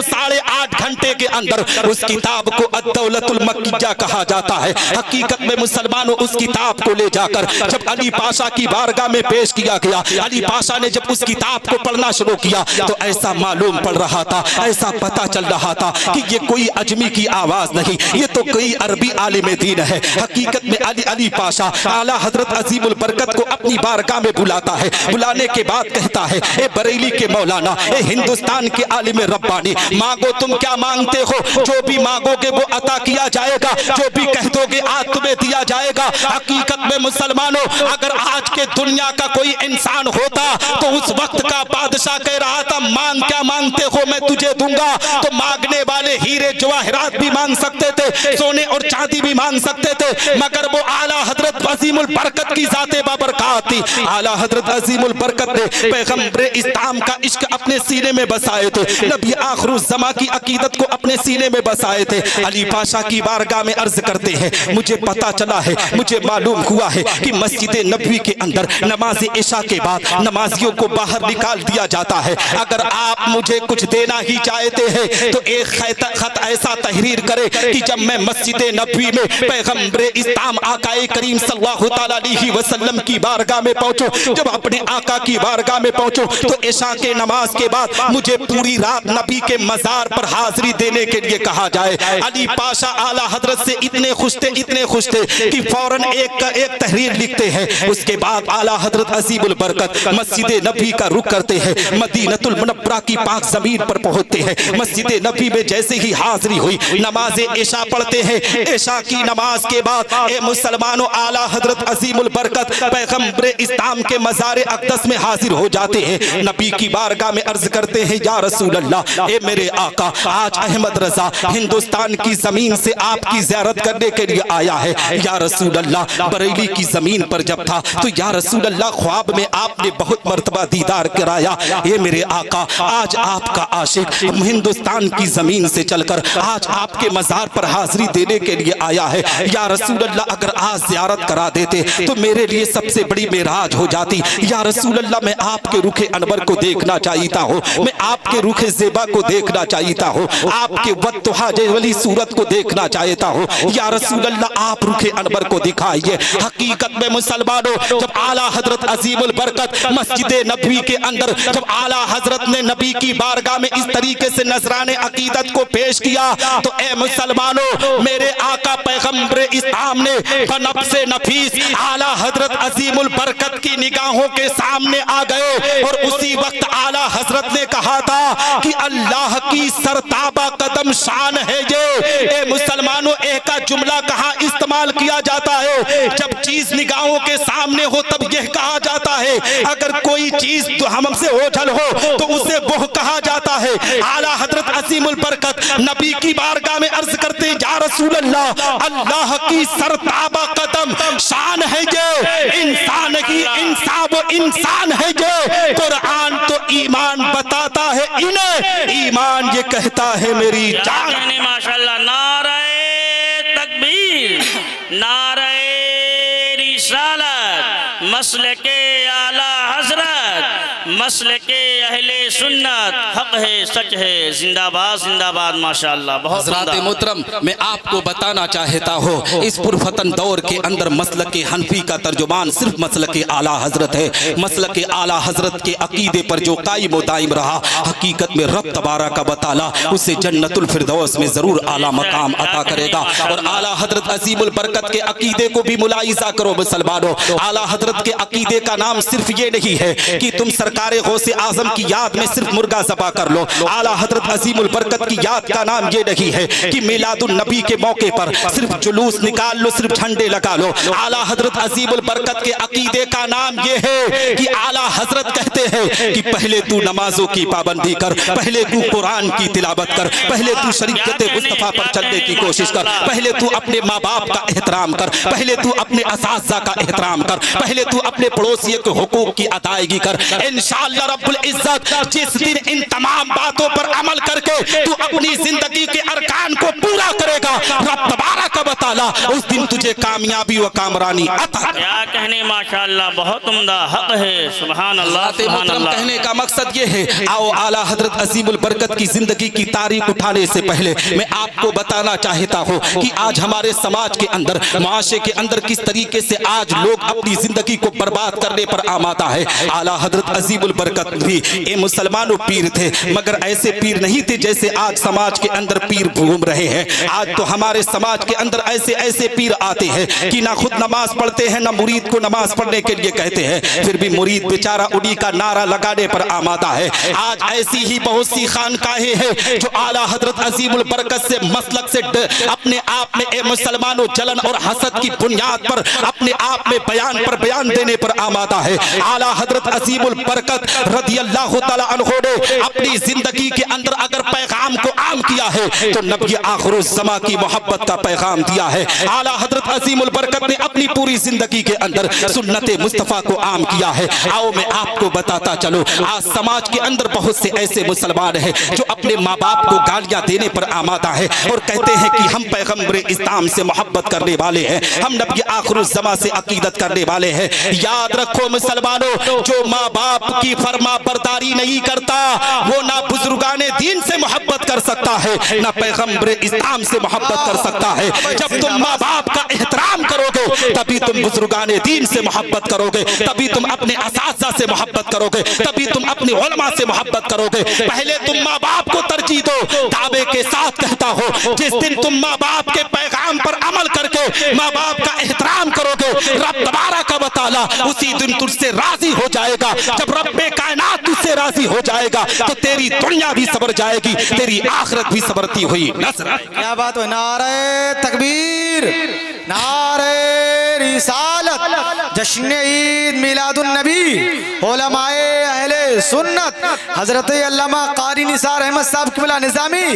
8 घंटे के अंदर उस किताब को अद-दौलतुल मक्किया कहा जाता है। हकीकत में मुसलमानों उस किताब को ले जाकर जब अली पाशा की बारगाह में पेश किया गया, अली पाशा ने जब उस किताब को पढ़ना शुरू किया तो ऐसा मालूम पड़ रहा था, ऐसा पता चल रहा था कि ये कोई अजमी की आवाज नहीं, ये तो कोई अरबी आलिम दीन है। हकीकत में अली पाशा आला हजरत अजीमुल बरकत को अपनी बारगाह में बुलाता है। बुलाने के बाद कहता है, ए बरेली के मौलाना, ए हिंदुस्तान के आलिम रब्बानी, मांगो तुम क्या मांगते हो, जो भी मांगोगे वो अता किया जाएगा, जो भी कह दोगे आज तुम्हें दिया जाएगा। हकीकत में मुसलमानों, अगर आज के दुनिया का कोई इंसान होता तो उस वक्त का बादशाह कह रहा था मांग क्या मांगते हो मैं तुझे दूंगा, तो मांगने वाले हीरे जवाहरात भी मांग सकते थे, सोने और चांदी भी मांग सकते थे, मगर वो आला हजरत अजीमुल बरकत की जाते बाबरकत थी। आला हजरत अजीमुल बरकत ने पैगंबर इस्लाम का इश्क अपने सीने में बसाए थे, नबी आखिरुज़्ज़मा की अकीदत को अपने सीने में बसाए थे। अली पाशा की बारगाह में अर्ज करते हैं, मुझे पता चला है, मुझे मालूम हुआ है कि मस्जिद नबवी के अंदर नमाज इशा के बाद नमाजियों को बाहर निकाल दिया जाता है। अगर आप मुझे कुछ देना ही चाहते हैं तो एक खत ऐसा तहरीर करे कि जब मैं मस्जिद नबवी में पैगंबर इस्लाम आकाए करीम सल्लल्लाहु अलैहि वसल्लम की बारगाह में पहुंचो, जब अपने आका की बारगाह में पहुंचो तो इशा के नमाज के बाद मुझे पूरी रात नबी के मजार पर हाजिरी देने के लिए कहा जाए। अली पाशा आला हजरत से इतने खुश थे कि फौरन एक तहरीर लिखते हैं। उसके बाद आला हजरत अजीमुल बरकत मस्जिद नबी का रुख करते हैं, मदीनतुल मुनव्वरा की पाक जमीन पर पहुंचते हैं। मस्जिद नबी में जैसे ही हाजिरी हुई नमाज इशा पढ़ते हैं। इशा की नमाज के बाद ए मुसलमानों, आला हजरत अजीमुल बरकत पैगंबर इस्लाम के मज़ार अक़दस में हाजिर हो जाते हैं। नबी की बारगाह में अर्ज करते हैं, या रसूल अल्लाह, ए मेरे आका, आज अहमद रजा हिंदुस्तान की जमीन से आपकी ज़ियारत करने के लिए आया है। या रसूल अल्लाह, बरेली की जमीन पर जब था तो या रसूल अल्लाह ख्वाब में आपने बहुत मर्तबा दीदार कराया। ये मेरे आका, आज आपका आशिक हिंदुस्तान की जमीन से चलकर आज आपके मजार पर हाजिरी देने के लिए आया है। या रसूल अल्लाह, अगर आज ज़ियारत करा देते तो मेरे लिए सबसे बड़ी मेराज हो जाती। या रसूल अल्लाह, मैं आपके रुखे अनवर को देखना चाहता हूँ, मैं आपके रुखे ज़ेबा को देखना चाहता हूँ, आपके वत्तुहा वाली सूरत को देखना चाहता हूँ। या रसूल अल्लाह, आप रुखे अनवर को दिखाइए। हकीकत में मुसलमानों, जब आला हजरत अजीमुल बरकत मस्जिद नबवी के अंदर जब आला हजरत ने नबी की बारगाह में इस तरीके से नजराने अकीदत को पेश किया तो ए मुसलमानों, मेरे आका पैगंबर इस्लाम ने बनफ्से नफीस आला हजरत अजीमुल बरकत की निगाहों के सामने आ गए। और उसी वक्त आला हजरत ने कहा था कि अल्लाह की सरताबा कदम शान है ये। ए मुसलमानों, एक का जुमला कहाँ इस्तेमाल किया जाता है? जब चीज निगाहों के सामने हो तब यह कहा जाता है। अगर कोई चीज तो हमसे ओझल हो तो उसे वह कहा जाता है। आला हजरत अजीमुल बरकत नबी की बारगाह में अर्ज करते हैं, या रसूल अल्लाह, अल्लाह की सरताबा कदम शान है ये, इंसान की इंसान है ये। कुरान तो ईमान बताता है इन्हें, ईमान ये कहता है मेरी जान। माशाअल्लाह, नारे तकबीर, नारे रिसालत, मसलके आला हजरत, मसलके अहले सुन्नत, हक है, सच है, जिंदाबाद जिंदाबाद। माशाअल्लाह, बहुत हज़रात मोहतरम, मैं आपको बताना चाहता हूँ इस पुरफतन दौर के अंदर मसलके हनफी का तर्जुमान सिर्फ मसलके आला हजरत है। मसलके आला हजरत के अकीदे पर जो कायम व दायम रहा, हकीकत में रब तबारक व तआला उसे जन्नतुल फिरदौस में जरूर आला मकाम अता करेगा। और आला हजरत अजीमुल बरकत के अकीदे को भी मुलाहिजा करो मुसलमानों। आला हजरत के अकीदे का नाम सिर्फ ये नहीं है कि तुम सरकारे गौसे आजम की याद में सिर्फ मुर्गा ज़बा कर लो। आला हजरत अजीमुल बरकत की याद का नाम ये नहीं है कि मिलादुन नबी के मौके पर सिर्फ जुलूस निकाल लो, सिर्फ झंडे लगा लो। आला हजरत अजीमुल बरकत के अकीदे का नाम ये है कि आला हजरत कहते हैं कि पहले तू नमाजों की पाबंदी कर, पहले तू कुरान की तिलावत कर, पहले तू शरीयत मुस्तफा पर चलने की कोशिश कर, पहले तू अपने माँ बाप का एहतराम कर, पहले तू अपने असातिज़ा का एहतराम कर, पहले तू अपने पड़ोसियों के हुकूक की अदायगी कर। इंशाअल्लाह इंशाअल्लाह रब्बुल इज्जत जिस दिन इन तमाम बातों पर अमल करके तू अपनी जिंदगी के अरकान को पूरा करेगा, रब तबारक व तआला उस दिन तुझे कामयाबी व कामरानी अता करेगा। क्या कहने माशाअल्लाह, बहुत उम्दा हक है। सुभान अल्लाह बात सुभान मोहतरम अल्लाह। कहने का मकसद ये है, आओ आला हजरत अजीमुल बरकत की जिंदगी की तारीख उठाने से पहले मैं आपको बताना चाहता हूँ कि आज हमारे समाज के अंदर, मुआशरे के अंदर किस तरीके से आज लोग अपनी जिंदगी को बर्बाद करने पर आमादा है। आला हजरत अजीमुल बरकत भी ये मुसलमानों पीर थे, मगर ऐसे पीर नहीं थे जैसे आज समाज के अंदर पीर घूम रहे हैं। आज तो हमारे समाज के अंदर ऐसे ऐसे पीर आते हैं कि ना खुद नमाज पढ़ते हैं, ना मुरीद को नमाज पढ़ने के लिए कहते हैं, फिर भी मुरीद बेचारा उन्हीं का नारा लगाने पर आमादा है। आज ऐसी ही बहुत सी खानकाहें हैं जो आला हजरत अजीमुल बरकत से मसलक से अपने आप में ए मुसलमानों जलन और हसद की बुनियाद पर अपने आप में बयान पर बयान देने पर आमादा है। आला हजरत अजीमुल बरकत रदियल्लाहु तआला अन्हु ने अपनी जिंदगी के अंदर अगर पैगाम को आम किया है तो नबी आखिरुज़्ज़मा की मोहब्बत का पैगाम दिया है। आला हजरत अजीमुल बरकत ने अपनी पूरी जिंदगी के अंदर सुन्नत मुस्तफ़ा को आम किया है। आओ मैं आपको बताता चलो, आज समाज के अंदर बहुत से ऐसे मुसलमान हैं जो अपने माँ बाप को गालियां देने पर आमादा है और कहते हैं कि हम पैगम्बर इस्लाम से मोहब्बत करने वाले हैं, हम नबी आखिरुज़्ज़मा से अकीदत करने वाले हैं। याद रखो मुसलमानों, जो माँ बाप की फरमा बरदारी नहीं करता वो ना बुजुर्गाने दीन से मोहब्बत कर सकता है, ना पैगम्बर इस्लाम से मोहब्बत कर सकता है। जब तुम माँ बाप का एहतराम करोगे तभी तुम बुजुर्गाने दीन से मोहब्बत करोगे, तभी तुम अपने असातिज़ा से मोहब्बत करोगे, तभी तुम अपने उलमा से मोहब्बत करोगे। पहले तुम माँ बाप को तरजीह दो। दावे के साथ कहता हो, जिस दिन तुम माँ बाप के पैगाम पर अमल करके माँ बाप का एहतराम करोगे, रब तबारक व तआला उसी दिन तुझसे राजी हो जाएगा। जब रब्बे कायनात तुझसे राजी हो जाएगा तो तेरी दुनिया भी सबर जाएगी, तेरी आखिरत भी सबरती हुई नजर। क्या बात है। नारे तकबीर, नारे रिसालत, जश्न ईद मिलादुन नबी, उलमाए अहले सुन्नत, हजरत अल्लामा कारी निसार अहमद साहब क़िबला निज़ामी,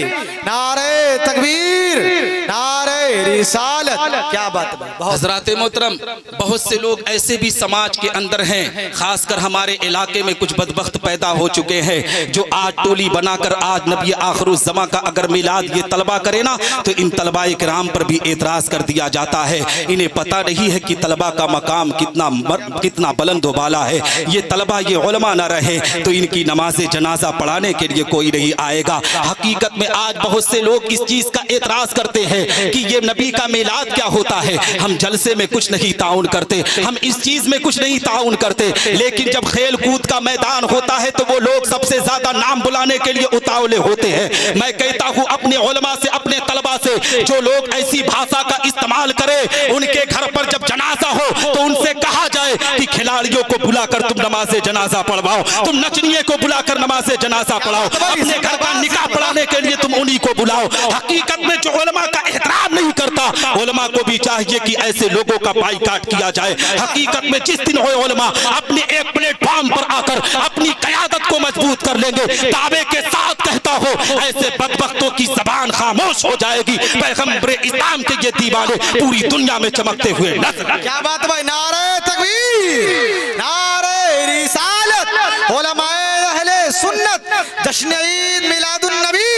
नारे तकबीर, नारे रिसालत। क्या बात है। बहुत हजरात मोहतरम, बहुत से लोग ऐसे भी समाज के अंदर हैं, खासकर हमारे इलाके में कुछ बदबख्त पैदा हो चुके हैं जो आज टोली बनाकर आज नबी आखिरुज़्ज़मा का अगर मिलाद ये तलबा करे ना तो इन तलबा इकराम पर भी एतराज़ कर दिया जाता है। इन्हें पता नहीं है कि तलबा का मकाम कितना बुलंद वाला है। ये तलबा ये उलमा ना रहे तो इनकी नमाज जनाजा पढ़ाने के लिए कोई नहीं आएगा। हकीकत में आज बहुत से लोग इस चीज़ का एतराज़ करते हैं कि ये नबी का मिलाद क्या होता है, हम जलसे में कुछ नहीं ताउन करते, हम इस चीज़ में कुछ नहीं ताउन करते। लेकिन जब खेल कूद का मैदान होता है तो वो लोग सबसे ज़्यादा नाम बुलाने के लिए उतावले होते हैं। मैं कहता हूँ अपने उलमा से, अपने तलबा से, जो लोग ऐसी भाषा का इस्तेमाल करे उनके घर पर जब जनाजा हो तो उनसे कहा जाए कि खिलाड़ियों को बुलाकर तुम नमाज जनाजा पढ़वाओ, तुम नचनिए को बुलाकर नमाज जनाजा पढ़ाओ, अपने घर का निकाह पढ़ाने के लिए तुम उन्हीं को बुलाओ। हकीकत में जो उलमा का एहतराम नहीं करता, उलमा को भी चाहिए कि ऐसे लोगों का बाइकाट किया जाए। हकीकत में जिस दिन हो उलमा अपने एक प्लेटफॉर्म पर आकर अपनी क़यादत को मजबूत कर लेंगे, दावे के साथ कहता हो ऐसे बदबख्तों की ज़बान खामोश हो जाएगी। पैगम्बर इस्लाम के ये दीवाने पूरी दुनिया में चमकते हुए नजर। क्या बात भाई। नारे तकबीर, नारे रिसालत, उलमाए अहले सुन्नत, जश्न ईद मिलादुन नबी,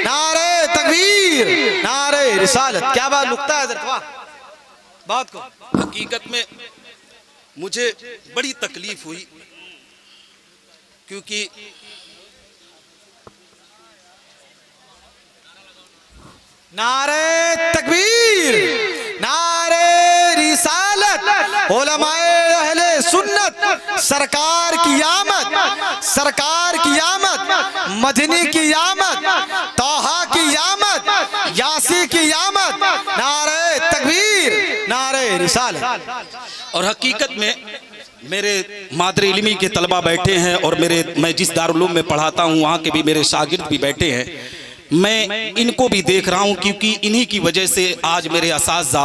नारे तकबीर, नारे रिसालत। क्या बात लुकता है हज़रत, वाह बात को। हकीकत में मुझे बड़ी तकलीफ हुई क्योंकि नारे तकबीर, नारे रिसालत, उलमाए अहले सुन्नत, सरकार की आमद, सरकार की आमद, मदनी की आमद, तोहा की आमद, यासी की आमद, नारे तकबीर, नारे रिसालत। और हकीकत में मेरे मादर इल्मी के तलबा बैठे हैं और मैं जिस दारुल उलूम में पढ़ाता हूँ वहाँ के भी मेरे शागिर्द भी बैठे हैं। मैं इनको भी देख रहा हूँ क्योंकि इन्हीं की वजह से आज मेरे असाज़ा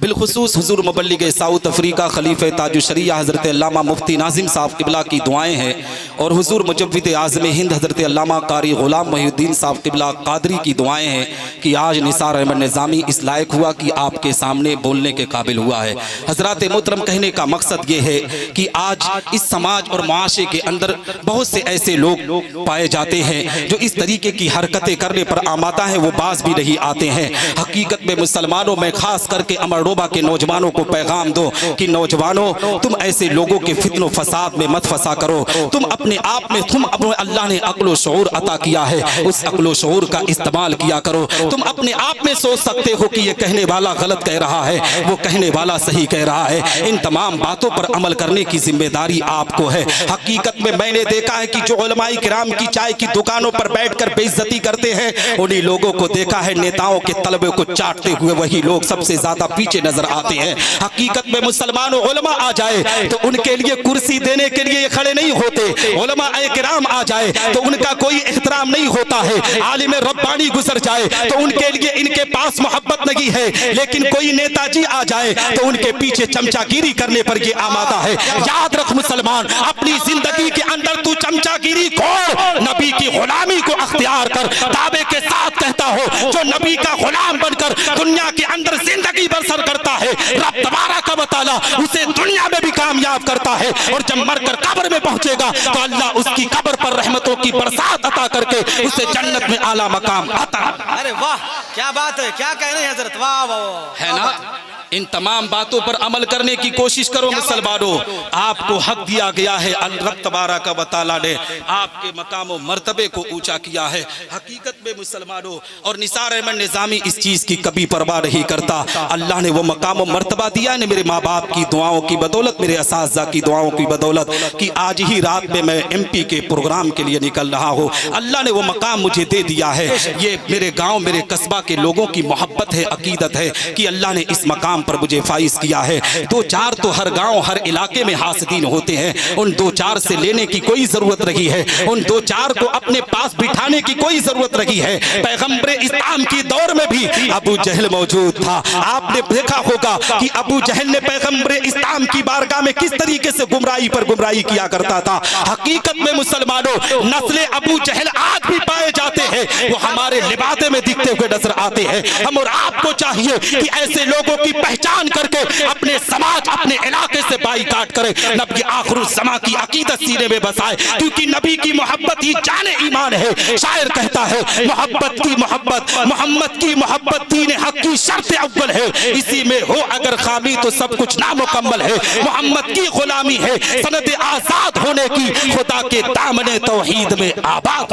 बिलखुसूस हुजूर मुबल्लिग साउथ अफ्रीका खलीफे ताजुश शरिया हज़रत अल्लामा मुफ्ती नाज़िम साहब क़िबला की दुआएं हैं और हुजूर मुजव्विद आज़म हिंद हज़रत अल्लामा कारी ग़ुलाम मोहिउद्दीन साहब क़िबला कादरी की दुआएं हैं कि आज निसार अहमद निज़ामी इस लायक हुआ कि आपके सामने बोलने के काबिल हुआ है। हज़रात मोहतरम, कहने का मकसद ये है कि आज इस समाज और मुआशरे के अंदर बहुत से ऐसे लोग पाए जाते हैं जो इस तरीके की हरकतें करने पर आमादा है, वो बाज भी नहीं आते हैं। हकीकत में मुसलमानों में खास करके अमरडोबा के नौजवानों को पैगाम दो कि नौजवानों, तुम ऐसे लोगों के फित्नो फसाद में मत फंसा करो। तुम अपने आप में, तुम अपने अल्लाह ने अक्ल शऊर अता किया है, उस अक्ल शऊर का इस्तेमाल किया करो। तुम अपने आप में सोच सकते हो कि ये कहने वाला गलत कह रहा है, वो कहने वाला सही कह रहा है। इन तमाम बातों पर अमल करने की जिम्मेदारी आपको है। हकीकत में मैंने देखा है कि जो उलमाए किराम की चाय की दुकानों पर बैठकर बेइज्जती करते हैं, उन्हीं लोगों को देखा है नेताओं के तलबे को चाटते हुए वही लोग सबसे ज्यादा पीछे नजर आते हैं। हकीकत में मुसलमानों उलमा आ जाए तो उनके लिए कुर्सी देने के लिए खड़े नहीं होते। उलमाए किराम आ जाए तो उनका कोई एहतराम नहीं होता है। आलिम रब्बानी गुजर जाए तो उनके लिए इनके पास मोहब्बत नहीं है, लेकिन कोई नेताजी आ जाए तो उनके पीछे चमचागिरी करने पर ये आमादा है। याद रख मुसलमान, अपनी जिंदगी के अंदर तू चमचागिरी छोड़, नबी की गुलामी को अख्तियार कर। दावे के साथ कहता हो, जो नबी का गुलाम बनकर दुनिया के अंदर जिंदगी बसर करता है, रब तबारक व तआला उसे दुनिया में भी कामयाब करता है और जब मरकर कब्र में पहुंचेगा तो अल्लाह उसकी कब्र पर रहमतों की बरसात अता करके उसे जन्नत में आला मकाम अता। अरे वाह, क्या बात है, क्या कह रहे हैं हजरत, वाह वाह, है ना। इन तमाम बातों पर अमल करने की कोशिश करो मुसलमानों। आपको हक दिया गया है, रब तबारक व तआला ने आपके मकाम व मर्तबे को ऊंचा किया है। हकीकत में मुसलमानों, और निसार अहमद निज़ामी इस चीज़ की कभी परवाह नहीं करता। अल्लाह ने वो मकाम व मर्तबा दिया है मेरे माँ बाप की दुआओं की बदौलत, मेरे असाज़ा की दुआओं की बदौलत, कि आज ही रात में मैं MP के प्रोग्राम के लिए निकल रहा हूँ। अल्लाह ने वो मकाम मुझे दे दिया है। ये मेरे गाँव, मेरे कस्बा के लोगों की मोहब्बत है, अकीदत है कि अल्लाह ने इस मकाम पर मुझे फाइज किया है। दो चार तो हर गांव, हर इलाके में हासिदीन होते हैं, उन दो चार से लेने की कोई जरूरत नहीं है, उन दो चार को अपने पास बिठाने की कोई जरूरत नहीं है। पैगंबर इस्लाम की दौर में भी अबू जहल मौजूद था। आपने देखा होगा कि अबू जहल ने पैगंबर इस्लाम की बारगाह में किस तरीके से गुमराही पर गुमराही किया करता था। हकीकत में मुसलमानों, नस्ले अबू जहल आज भी पाए जाते हैं, वो हमारे लिबादे में दिखते हुए नजर आते हैं। हम और आपको चाहिए कि ऐसे लोगों की पहचान करके अपने समाज, अपने इलाके से बाईकाट करे, नबी आखिरुज़्ज़मा की अकीदत सीने में बसाए, क्योंकि नबी की मोहब्बत ही जाने ईमान है। शायर कहता है, मोहब्बत की मोहब्बत, मोहम्मद की मोहब्बत दीन हक की शर्त अव्वल है, इसी में हो अगर खामी तो सब कुछ नामुकम्मल है। मोहम्मद की गुलामी है सनद आजाद होने की, खुदा के दामने तौहीद में आबाद।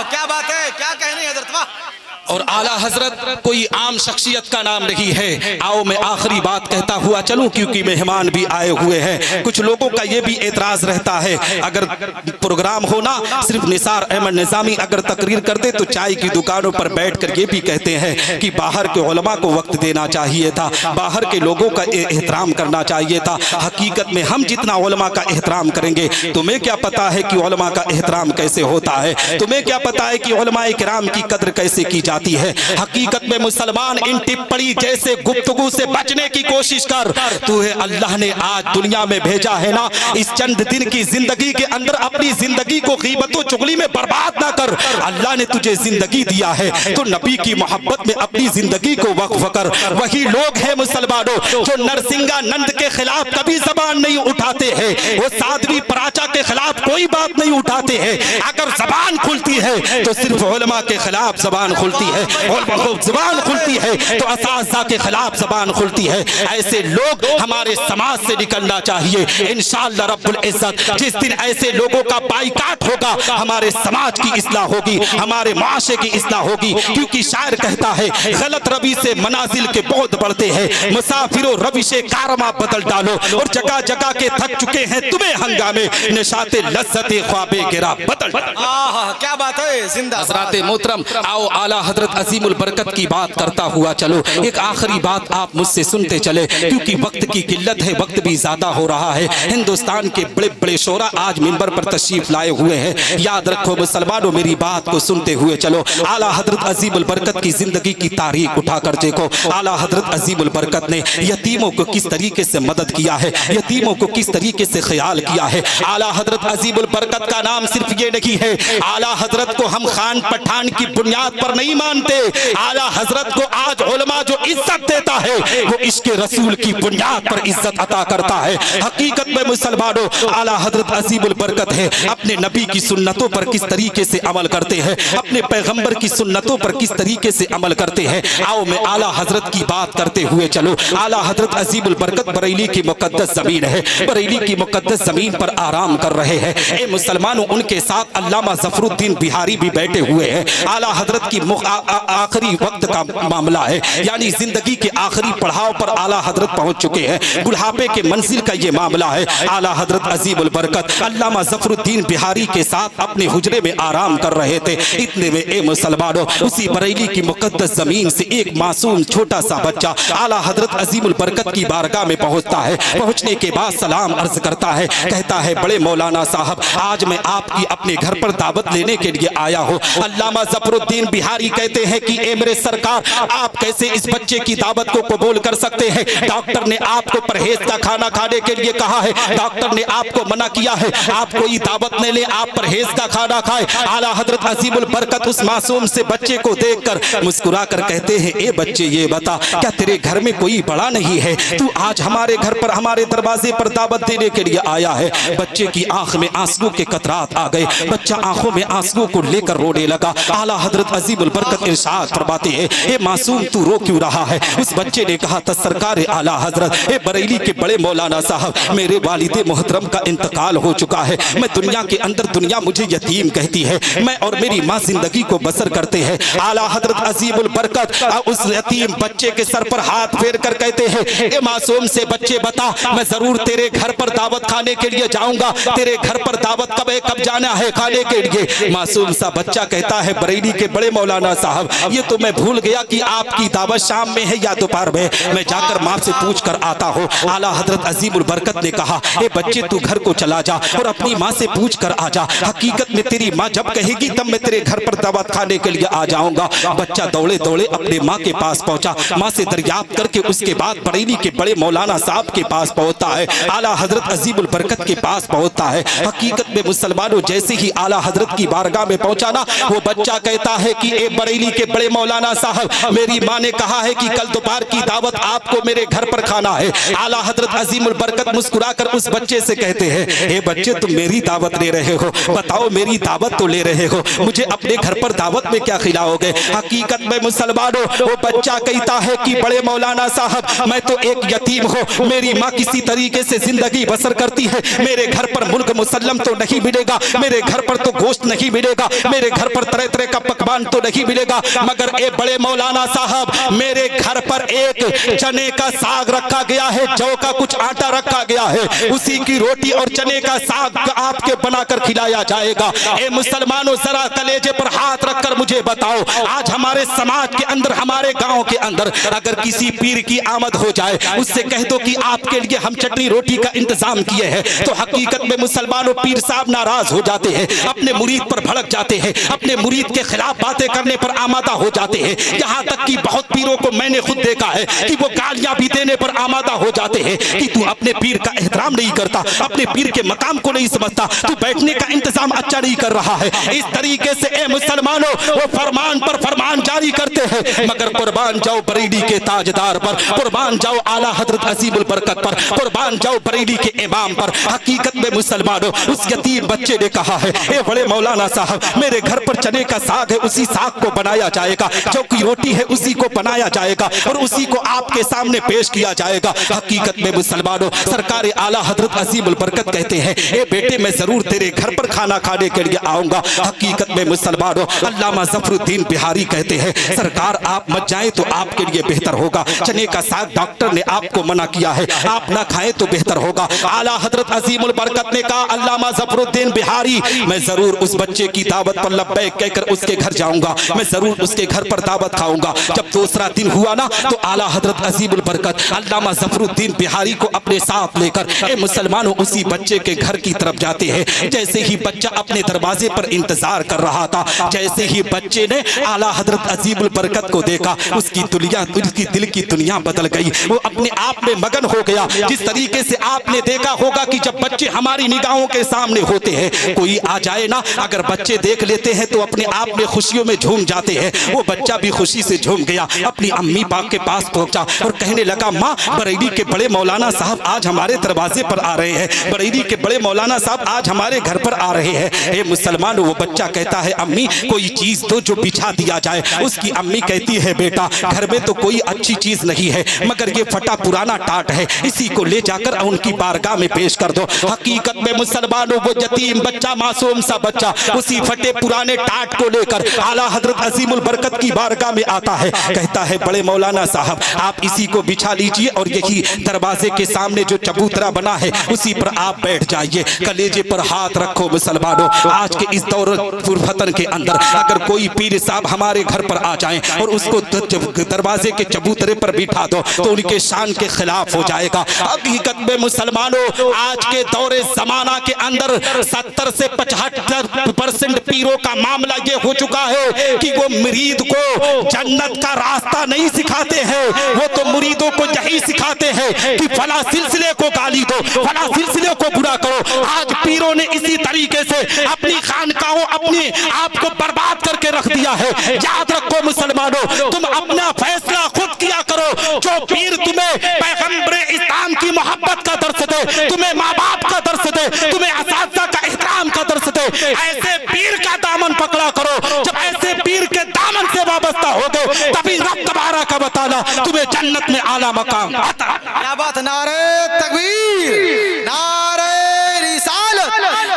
क्या बात है, क्या कहने हजरत, वाह। और आला हजरत कोई आम शख्सियत का नाम नहीं है। आओ मैं आखिरी बात कहता हुआ चलूं, क्योंकि मेहमान भी आए हुए हैं। कुछ लोगों का ये भी एतराज रहता है, अगर प्रोग्राम होना सिर्फ निसार अहमद निज़ामी अगर तकरीर करते तो चाय की दुकानों पर बैठकर ये भी कहते हैं कि बाहर के उलमा को वक्त देना चाहिए था, बाहर के लोगों का एहतराम करना चाहिए था। हकीकत में हम जितना उलमा का एहतराम करेंगे, तुम्हें क्या पता है कि उलमा का एहतराम कैसे होता है, तुम्हें क्या पता है कि उलमाए किराम की कद्र कैसे की जाती है। हकीकत में मुसलमान, इन टिप्पणी जैसे गुफ्तगू से बचने की कोशिश कर। तुझे अल्लाह ने आज दुनिया में भेजा है ना, इस चंद दिन की जिंदगी के अंदर अपनी जिंदगी को गीबत व चुगली में बर्बाद ना कर। अल्लाह ने तुझे जिंदगी दिया है तो नबी की मोहब्बत में अपनी जिंदगी को वक्फ कर। वही लोग हैं मुसलमानों जो नरसिंहानंद के खिलाफ कभी जबान नहीं उठाते हैं, वो साध्वी पराचा के खिलाफ कोई बात नहीं उठाते हैं। अगर जबान खुलती है तो सिर्फ उलमा के खिलाफ जबान खुलती है, और जबान खुलती है तो असाज़ा के खिलाफ जबान खुलती है। ऐसे लोग हमारे समाज से निकलना चाहिए। इंशाअल्लाह रब्बुल इज्जत जिस दिन ऐसे लोगों का बाइकाट होगा, हमारे समाज की इस्लाह होगी, हमारे माशरे की इस्लाह होगी। क्योंकि शायर कहता है, गलत रवि से मनाजिल के बहुत बढ़ते हैं, मुसाफिरों रविशे कारमा बदल डालो, और जगह जगह के थक चुके हैं तुम्हें हंगामे, निशाते लज्जते ख्वाबे गिरा बदल। आहा, क्या बात है, जिंदा हजरत मोहतरम, आओ आला हजरत अजीमुल बरकत की बात करता हुआ चलो। एक आखिरी बात आप मुझसे सुनते चले, क्योंकि वक्त की किल्लत है, वक्त भी ज्यादा हो रहा है। हिंदुस्तान के बड़े बड़े शोरा आज मिंबर पर तशरीफ लाए हुए हैं। याद रखो मुसलमानों, मेरी बात को सुनते हुए चलो। आला हजरत अजीमुल बरकत की जिंदगी की तारीख उठाकर देखो। आला हजरत अजीमुल बरकत ने यतीमों को किस तरीके से मदद किया है, यतीमों को किस तरीके से ख्याल किया है। आला हजरत अजीमुल बरकत का नाम सिर्फ ये नहीं है, आला हजरत को हम खान पठान की बुनियाद पर नहीं मानते। आला हजरत को आज उलमा जो इज्जत देता है वो इसके रसूल की बुनियाद पर इज्जत अता करता है। हकीकत में मुसलमानों, आला हजरत अजीमुल बरकत है, अपने नबी की सुन्नतों पर किस तरीके से अमल करते हैं, अपने पैगंबर की सुन्नतों पर किस तरीके से अमल करते हैं। आओ मैं आला हजरत की बात करते हुए चलो। आला हजरत अजीमुल बरकत बरेली की मुकद्दस जमीन है, बरेली की मुकद्दस जमीन पर आराम कर रहे हैं। ए मुसलमानों, उनके साथ अल्लामा ज़फरुद्दीन बिहारी भी बैठे हुए हैं। आला हजरत की आखिरी वक्त का मामला है, यानी जिंदगी के आखिरी पड़ाव पर आला हजरत पहुंच चुके हैं। बुढ़ापे के मंजिल का ये मामला है। आला हजरत अजीमुल बरकत अल्लामा ज़फरुद्दीन बिहारी के साथ अपने हुजरे में आराम कर रहे थे। इतने में ए मुसलमानों, उसी बरेली की मुकद्दस जमीन से एक मासूम छोटा सा बच्चा आला हजरत अजीमुल बरकत की बारगाह में पहुंचता है। पहुंचने के बाद सलाम अर्ज करता है, कहता है बड़े मौलाना साहब, आज मैं आपकी अपने घर पर दावत लेने के लिए आया हूँ। अल्लामा ज़फरुद्दीन बिहारी कहते हैं कि ए मेरे सरकार, आप कैसे इस बच्चे की दावत को कबूल कर सकते हैं? डॉक्टर ने आपको परहेज का खाना खाने के लिए कहा है, डॉक्टर ने आपको मना किया है, आप कोई दावत नहीं ले, आप परहेज का खाना खाए। आला हजरत अजीमुल बरकत उस मासूम से बच्चे को देखकर मुस्कुरा कर कहते हैं, ए बच्चे ये बता, क्या तेरे घर में कोई बड़ा नहीं है? तू आज हमारे घर पर हमारे दरवाजे पर दावत देने के लिए आया है। बच्चे की आंख में आंसू के कतरात आ गए, बच्चा आंखों में आंसू को लेकर रोने लगा। आला हजरत अजीमुल बरकत इरशाद फरमाते हैं, ए मासूम तू रो क्यों रहा है? उस बच्चे ने कहा, त सरकार आला हजरत, ए बरेली के बड़े मौलाना साहब, मेरे वालिद मोहतरम का इंतकाल हो चुका है। मैं दुनिया के अंदर, दुनिया मुझे यतीम कहती है, मैं और मेरी माँ जिंदगी को बसर करते हैं। आला हजरत अजीमुल बरकत उस यतीम बच्चे के सर पर हाथ फेर कर कहते हैं, ए मासूम से बच्चे बता, मैं जरूर तेरे घर पर दावत खाने के लिए जाऊंगा। तेरे घर पर दावत कब जाना है खाने के लिए? मासूम सा बच्चा कहता है, बरेली के बड़े मौलाना साहब, ये तो मैं भूल गया कि आपकी दावत शाम में है या दोपहर में, मैं जाकर माँ से पूछ कर आता हूँ। आला हजरत अजीमुल बरकत ने कहा, ए बच्चे तू घर को चला जा और अपनी माँ से पूछ कर आ जा। हकीकत में तेरी माँ जब कहेगी तब मैं तेरे घर पर दावत खाने के लिए आ जाऊंगा। बच्चा दौड़े दौड़े अपने माँ के पास पहुंचा, माँ से दरियाफ्त करके उसके बाद बरेली के बड़े मौलाना साहब के पास पहुंचता है, आला हजरत अजीमुल बरकत के पास पहुंचता है। हकीकत में मुसलमानों, जैसे ही आला हजरत की बारगाह में पहुंचा ना, वो बच्चा कहता है कि ए बरेली के बड़े मौलाना साहब, मेरी माँ ने कहा है कि कल दोपहर की दावत आपको मेरे घर पर खाना है। आला हजरत अजीमुल बरकत मुस्कुराकर उस बच्चे से कहते हैं, ए बच्चे तुम मेरी दावत ले रहे हो, बताओ मेरी दावत तो ले रहे हो, मुझे अपने घर पर दावत में क्या खिलाओगे? हकीकत में मुसलमानों, वो बच्चा कहता है कि बड़े मौलाना साहब, मैं तो एक यतीम हूँ, मेरी माँ किसी तरीके से जिंदगी बसर करती है, मेरे घर पर मुल्क मुसल्लम तो नहीं मिलेगा, मेरे घर पर तो गोश्त नहीं मिलेगा, मेरे घर पर तरह तरह का पकवान तो नहीं मिलेगा, मगर ए बड़े मौलाना साहब, मेरे घर पर एक चने का साग रखा गया है, जौ का कुछ आटा रखा गया है, उसी की रोटी और चने का साग आपके बनाकर खिलाया जाएगा। ए मुसलमानों, जरा कलेजे पर हाथ रखकर मुझे बताओ, आज हमारे समाज के अंदर, हमारे गांव के अंदर अगर किसी पीर की आमद हो जाए, उससे कह दो कि आपके लिए हम चटनी रोटी का इंतजाम किए हैं, तो हकीकत में मुसलमानों, पीर साहब नाराज हो जाते हैं, अपने मुरीद पर भड़क जाते हैं, अपने मुरीद के खिलाफ बातें करने पर आमादा हो जाते हैं। यहाँ तक कि बहुत पीरों को मैंने खुद देखा है कि वो गालियां भी देने पर आमादा हो जाते हैं कि तू अपने पीर का एहतराम नहीं करता, अपने पीर के मकाम को नहीं समझता, तू बैठने का इंतजाम अच्छा नहीं कर रहा है। इस तरीके से ए मुसलमानों, वो फरमान पर फरमान जारी करते हैं, मगर कुर्बान जाओ बरेली के ताजदार पर, कुर्बान जाओ आला हजरत अजीमुल बरकत पर, कुर्बान जाओ बरेली के इमाम पर। हकीकत में मुसलमानों, उस यतीम बच्चे ने कहा है, ए बड़े मौलाना साहब, मेरे घर पर चने का साग है, उसी साग को बनाया जाएगा, जो की रोटी है उसी को बनाया जाएगा और उसी को आपके सामने पेश किया जाएगा। हकीकत में मुसलमानों, सरकार आला हजरत अजीमुल बरकत कहते हैं, ए बेटे मैं जरूर तेरे घर पर खाना खाने के लिए आऊंगा। हकीकत में मुसलमानों, अल्लामा ज़फरुद्दीन बिहारी कहते हैं, सरकार आप मत जाएं तो आपके लिए बेहतर होगा, चने का साग डॉक्टर ने आपको मना किया है, आप ना खाएं तो बेहतर होगा। आला हजरत अजीमुल बरकत ने कहा, अल्लामा ज़फरुद्दीन बिहारी, मैं जरूर उस बच्चे की दावत पर लब्बैक कहकर उसके घर जाऊंगा, मैं जरूर उसके घर पर दावत खाऊंगा। जब दूसरा दिन हुआ ना तो आला हजरत अजीमुल बरकत अल्लामा ज़फरुद्दीन बिहारी को अपने साथ लेकर ए मुसलमानों उसी बच्चे के घर की तरफ जाते हैं। जैसे ही बच्चा अपने दरवाजे पर इंतजार कर रहा था, जैसे ही बच्चे ने आला हजरत अजीमुल बरकत को देखा, उसकी दिल की दुनिया बदल गई। वो अपने आप में मगन हो गया। जिस तरीके से आपने देखा होगा कि जब बच्चे हमारी निगाहों के सामने होते हैं, कोई आ जाए ना, अगर बच्चे देख लेते हैं तो अपने आप में खुशियों में झूम जाते हैं। वो बच्चा भी खुशी से झूम गया, अपनी अम्मी पाक के पास पहुंचा और कहने लगा, माँ बरेली के बड़े मौलाना साहब आज हमारे दरवाजे पर आ रहे हैं, बरेली के बड़े मौलाना साहब आज हमारे घर पर आ रहे हैं। ए मुसलमान, वो बच्चा कहता है, अम्मी कोई चीज दो जो बिछा दिया जाए। उसकी अम्मी कहती है, बेटा घर में तो कोई अच्छी चीज नहीं है, मगर ये फटा पुराना टाट है, इसी को ले जाकर उनकी बारगाह में पेश कर दो। हकीकत में मुसलमानों वो यतीम बच्चा, मासूम सा बच्चा उसी फटे पुराने टाट को लेकर आला हजरत अजीमुल बरकत की बारगाह में आता है। कहता है, बड़े मौलाना साहब आप इसी को बिछा लीजिए और यही दरवाजे के सामने जो चबूतरा बना है उसी पर आप बैठ जाइए, कलेजे पर हाथ रखो। मुसलमानों आज के इस दौर फुरफतन के अंदर अगर कोई पीर साहब हमारे घर पर आ जाएं और उसको दरवाजे के चबूतरे पर बिठा दो तो उनके शान के खिलाफ हो जाएगा। हकीकत में मुसलमानों आज के दौरे जमाना के अंदर 70 से 75% पीरों का मामला ये हो चुका है कि वो मुरीद को जन्नत का रास्ता नहीं सिखाते हैं, वो तो मुरीदों को यही सिखाते हैं कि फला सिलसिले को गाली दो, फला सिलसिले को बुरा करो। आज पीरों ने इसी तरीके से अपनी खानकाहों अपने आप को बर्बाद करके रख दिया है। याद रखो मुसलमानों, तुम अपना फैसला खुद किया करो। जो पीर तुम्हें पैगंबरे इस्लाम की मोहब्बत का दर्श दे, तुम्हें माँ बाप का दर्श दे, तुम्हें असातिज़ा का एहतराम का दर्श दे, ऐसे पीर का दामन पकड़ा करो। जब ऐसे पीर के दामन से वाबस्ता होगे तभी रब तबारक व तआला तुम्हें जन्नत में आला मकाम आता। क्या बात, नारे तकबीर, नारे रिसालत,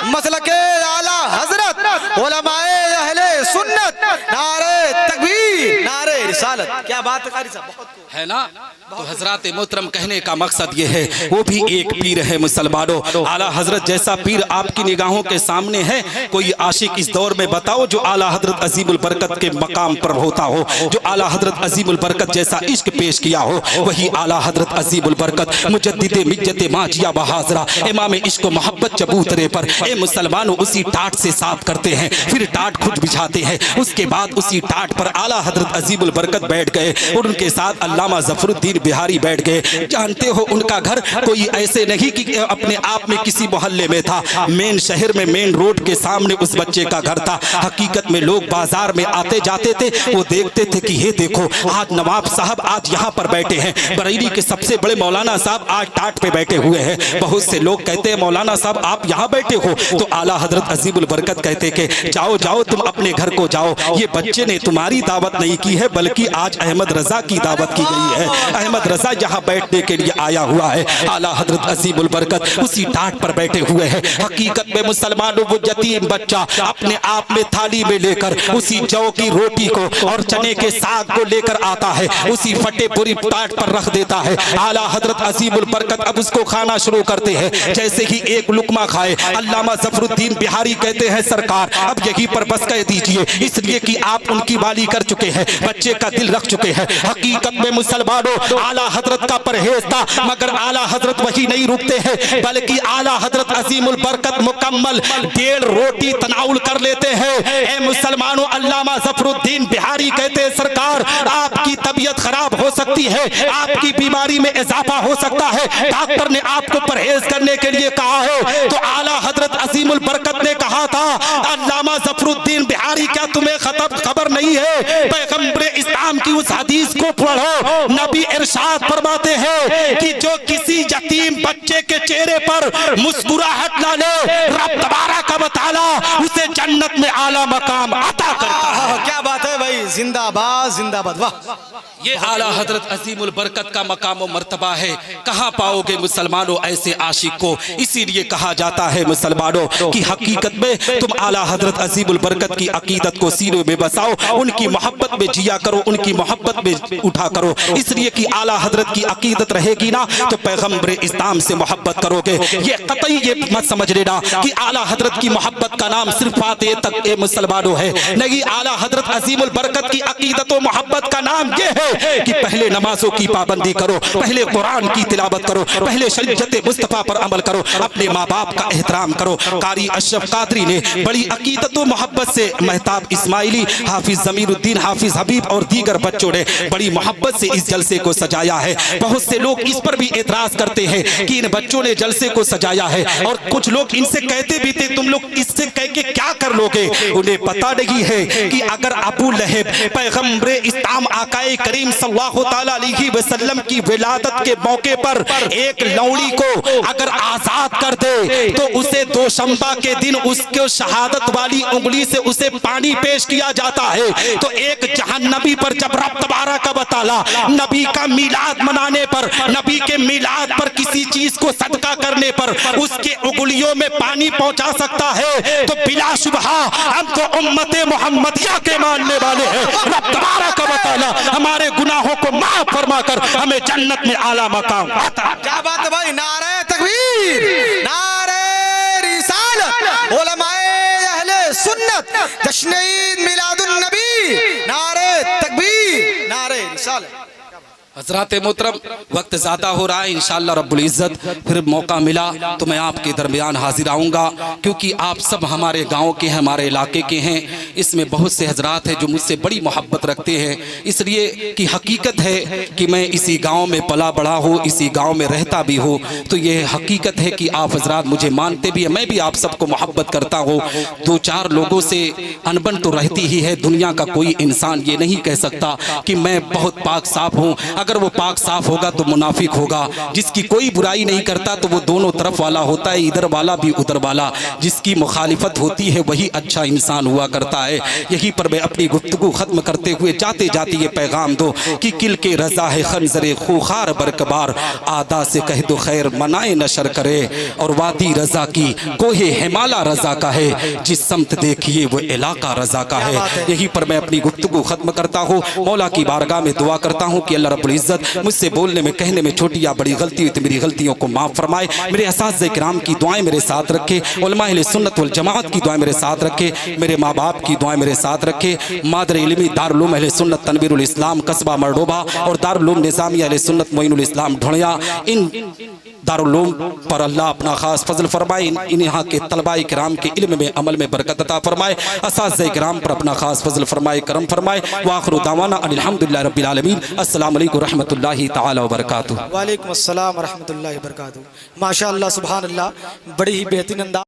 मसलके आला हजरत, उलमाए अहले सुन्नत, नारे तकबीर, नारे रिसालत। क्या बात है कारी साहब, है ना। तो हजरत मोहतरम कहने का मकसद ये है, वो भी एक पीर है मुसलमानों। आला हजरत जैसा पीर आपकी निगाहों के सामने है, कोई आशिक इस दौर में बताओ जो आला हजरत अजीमुल बरकत के मकाम पर होता हो, जो आला हजरत अजीमुल बरकत जैसा इश्क पेश किया हो। वही आला हजरत अजीमुल बरकत मुजद्दिदे मिज्जत माजिया बहाजरा इमाम इश्क व मोहब्बत चबूतरे पर ए मुसलमानों उसी टाट से साफ करते हैं, फिर टाट खुद बिछाते हैं। उसके बाद उसी टाट पर आला हजरत अजीमुल बरकत बैठ गए और उनके साथ अल्लामा ज़फरुद्दीन बिहारी बैठ गए। जानते हो उनका घर कोई ऐसे नहीं कि अपने आप में किसी मोहल्ले में था, मेन शहर में मेन रोड के सामने उस बच्चे का घर था। हकीकत में लोग बाजार में आते जाते थे, वो देखते थे कि ये देखो आज नवाब साहब आज यहाँ पर बैठे हैं, बरेली के सबसे बड़े मौलाना साहब आज टाट पे बैठे हुए हैं। बहुत से लोग कहते हैं, मौलाना साहब आप यहाँ बैठे हो? तो आला हजरत अजीमुल बरकत कहते कि जाओ जाओ तुम अपने घर को जाओ, ये बच्चे ने तुम्हारी दावत नहीं की है बल्कि आज अहमद रजा की दावत की गई है। अहमद रजा यहाँ बैठने के लिए आया हुआ है। आला हजरत अजीमुल बरकत उसी टाट पर बैठे हुए हैं। हकीकत में मुसलमानों वो यतीम बच्चा अपने आप में थाली में लेकर उसी जौ की रोटी को और चने के साग को लेकर आता है, उसी फटे पूरी टाट पर रख देता है। आला हजरत अजीमुल बरकत अब उसको खाना शुरू करते हैं। जैसे ही एक लुकमा खाए, अल्लामा ज़फरुद्दीन बिहारी कहते हैं, सरकार अब यहीं पर बस कह दीजिए, इसलिए कि आप उनकी वाली कर चुके हैं, बच्चे का दिल रख चुके हैं। हकीकत में मुसलमानों आला हजरत का परहेज था, मगर आला हजरत वही नहीं रुकते हैं बल्कि आला हजरत अजीमुल बरकत मुकम्मल 1.5 रोटी तनाउल कर लेते हैं। ए मुसलमानों, अल्लामा ज़फरुद्दीन बिहारी कहते हैं, सरकार आपकी तबीयत खराब हो सकती है, आपकी बीमारी में इजाफा हो सकता है, डॉक्टर ने आपको परहेज करने के लिए कहा है। तो आला हजरत अजीमुल बरकत ने कहा था, अल्लामा ज़फरुद्दीन बिहारी क्या तुम्हें खबर नहीं है? पैगंबर इस्लाम की उस हदीस को पढ़ो, नबी इरशाद फरमाते हैं कि जो किसी यतीम बच्चे के चेहरे पर मुस्कुराहट ला ले, रब तबारक व तआला उसे जन्नत में आला मकाम अता करता है। क्या बात है भाई, जिंदाबाद जिंदाबाद। वाह, ये आला हजरत अजीमुल बरकत का मकाम और मर्तबा है। कहाँ पाओगे मुसलमानों ऐसे आशिक को? इसीलिए कहा जाता है मुसलमानों की हकीकत में तुम आला हजरत अजीमुल बरकत की अकीदत को सीनों में बसाओ, उनकी मोहब्बत में जिया करो, उनकी मोहब्बत में उठा करो। इसलिए कि आला हजरत की अकीदत रहेगी ना तो पैगम्बर इस्लाम से मोहब्बत करोगे। ये कतई ये मत समझ लेना कि आला हजरत की मोहब्बत का नाम सिर्फ फातिह तक ए मुसलमानों है। नहीं, आला हजरत अजीमुल बरकत की अकीदत और मोहब्बत का नाम ये है कि पहले नमाजों की पाबंदी करो, पहले कुरान की तिलावत करो, पहले शरीयत मुस्तफा पर अमल करो, अपने माँ बाप का एहतराम करो। कारी अशरफ कादरी ने बड़ी अकीदत और मोहब्बत से महताब इस्माइली, हाफिज जमीरुद्दीन, हाफिज हबीब और दीगर बच्चों ने बड़ी मोहब्बत से इस जलसे को सजाया है। बहुत से लोग इस पर भी एतराज करते हैं कि इन बच्चों ने जलसे को सजाया है, और कुछ लोग इनसे कहते भी थे तुम लोग इससे कह के क्या कर लोगे। उन्हें पता नहीं है कि अगर अबू लहब पैगम्बर इस्लाम आकाए करीम सल्लल्लाहु तआला अलैहि वसल्लम की विलादत के मौके पर एक लौड़ी को अगर आजाद कर दे तो उसे दोशंबा के दिन उसके शहादत वाली उंगली से उसे पानी पेश किया जाता है। तो एक जहन्नबी पर जब रब तबारक व तआला नबी का मिलाद मनाने पर, नबी के मिलाद पर किसी चीज को सदका करने पर उसके उंगलियों में पानी पहुंचा सकता है, तो बिला शुबहा हम तो उम्मते मोहम्मदिया के मानने वाले हैं। रब तबारक व तआला हमारे गुनाहों को माफ फरमाकर हमें जन्नत में आला मकाम अता। क्या बात है भाई। नारे तकबीर, नारे रिसालत, उलमाए अहले सुन्नत, जश्न ईद मिलादुन नबी, नारे तकबीर, नारे रिसालत। हजरात मोहतरम, वक्त ज़्यादा हो रहा है। इंशाअल्लाह रब्बुल इज़्ज़त फिर मौका मिला तो मैं आपके दरमियान हाजिर आऊँगा, क्योंकि आप सब हमारे गांव के हैं, हमारे इलाके के हैं। इसमें बहुत से हजरात हैं जो मुझसे बड़ी मोहब्बत रखते हैं, इसलिए कि हकीकत है कि मैं इसी गांव में पला बड़ा हूँ, इसी गांव में रहता भी हूँ। तो ये हकीकत है कि आप हजरात मुझे मानते भी हैं, मैं भी आप सबको मोहब्बत करता हूँ। दो चार लोगों से अनबन तो रहती ही है। दुनिया का कोई इंसान ये नहीं कह सकता कि मैं बहुत पाक साफ हूँ। अगर वो पाक साफ होगा तो मुनाफिक होगा। जिसकी कोई बुराई नहीं करता तो वो दोनों तरफ वाला होता है, इधर वाला भी उधर वाला। जिसकी मुखालिफत होती है वही अच्छा इंसान हुआ करता है। यहीं पर मैं अपनी गुफ्तगू खत्म करते हुए जाते जाते ये पैगाम दो कि किल के रजा है खंजरे खूखार बरकबार, आदा से कह दो खैर मनाए नशर करे, और वादी रजा की कोहे हिमाला रजा का है, जिस समत देखिए वो इलाका रजा का है। यहीं पर मैं अपनी गुफ्तगू खत्म करता हूँ। मौला की बारगाह में दुआ करता हूँ कि अल्लाह रब्बुल इज़्ज़त मुझसे बोलने में कहने में छोटी या बड़ी गलती हुई तो मेरी गलतियों को माफ़ फरमाए। मेरे असातिज़े किराम की दुआएं मेरे साथ रखे, उलमा अहले सुन्नत वल जमाअत की दुआएं मेरे साथ रखे, मेरे माँ बाप की दुआएं मेरे साथ रखे। मादर इल्मी दारुल उलूम अहले सुन्नत तनवीरुल इस्लाम कस्बा मरडोबा और दारुल उलूम निज़ामिया अहले सुन्नत मोइनुल इस्लाम ढोलिया, इन दारुल उलूम पर अल्लाह अपना खास फजल फरमाए। इन यहाँ के तलबाए किराम के इल्म में अमल में बरकत अता फरमाए। असातिज़े किराम पर अपना खास फजल फरमाए, करम फरमाए। व आखिरु दावाना अनिल हम्दुलिल्लाहि रब्बिल आलमीन। अस्सलामु अलैकुम रहमतुल्लाहि ताला व बरकातुहू। वालेकुम अस्सलाम व रहमतुल्लाहि व बरकातुहू। माशाअल्लाह, सुभान अल्लाह, बड़ी ही बेहतरीन अंदाज।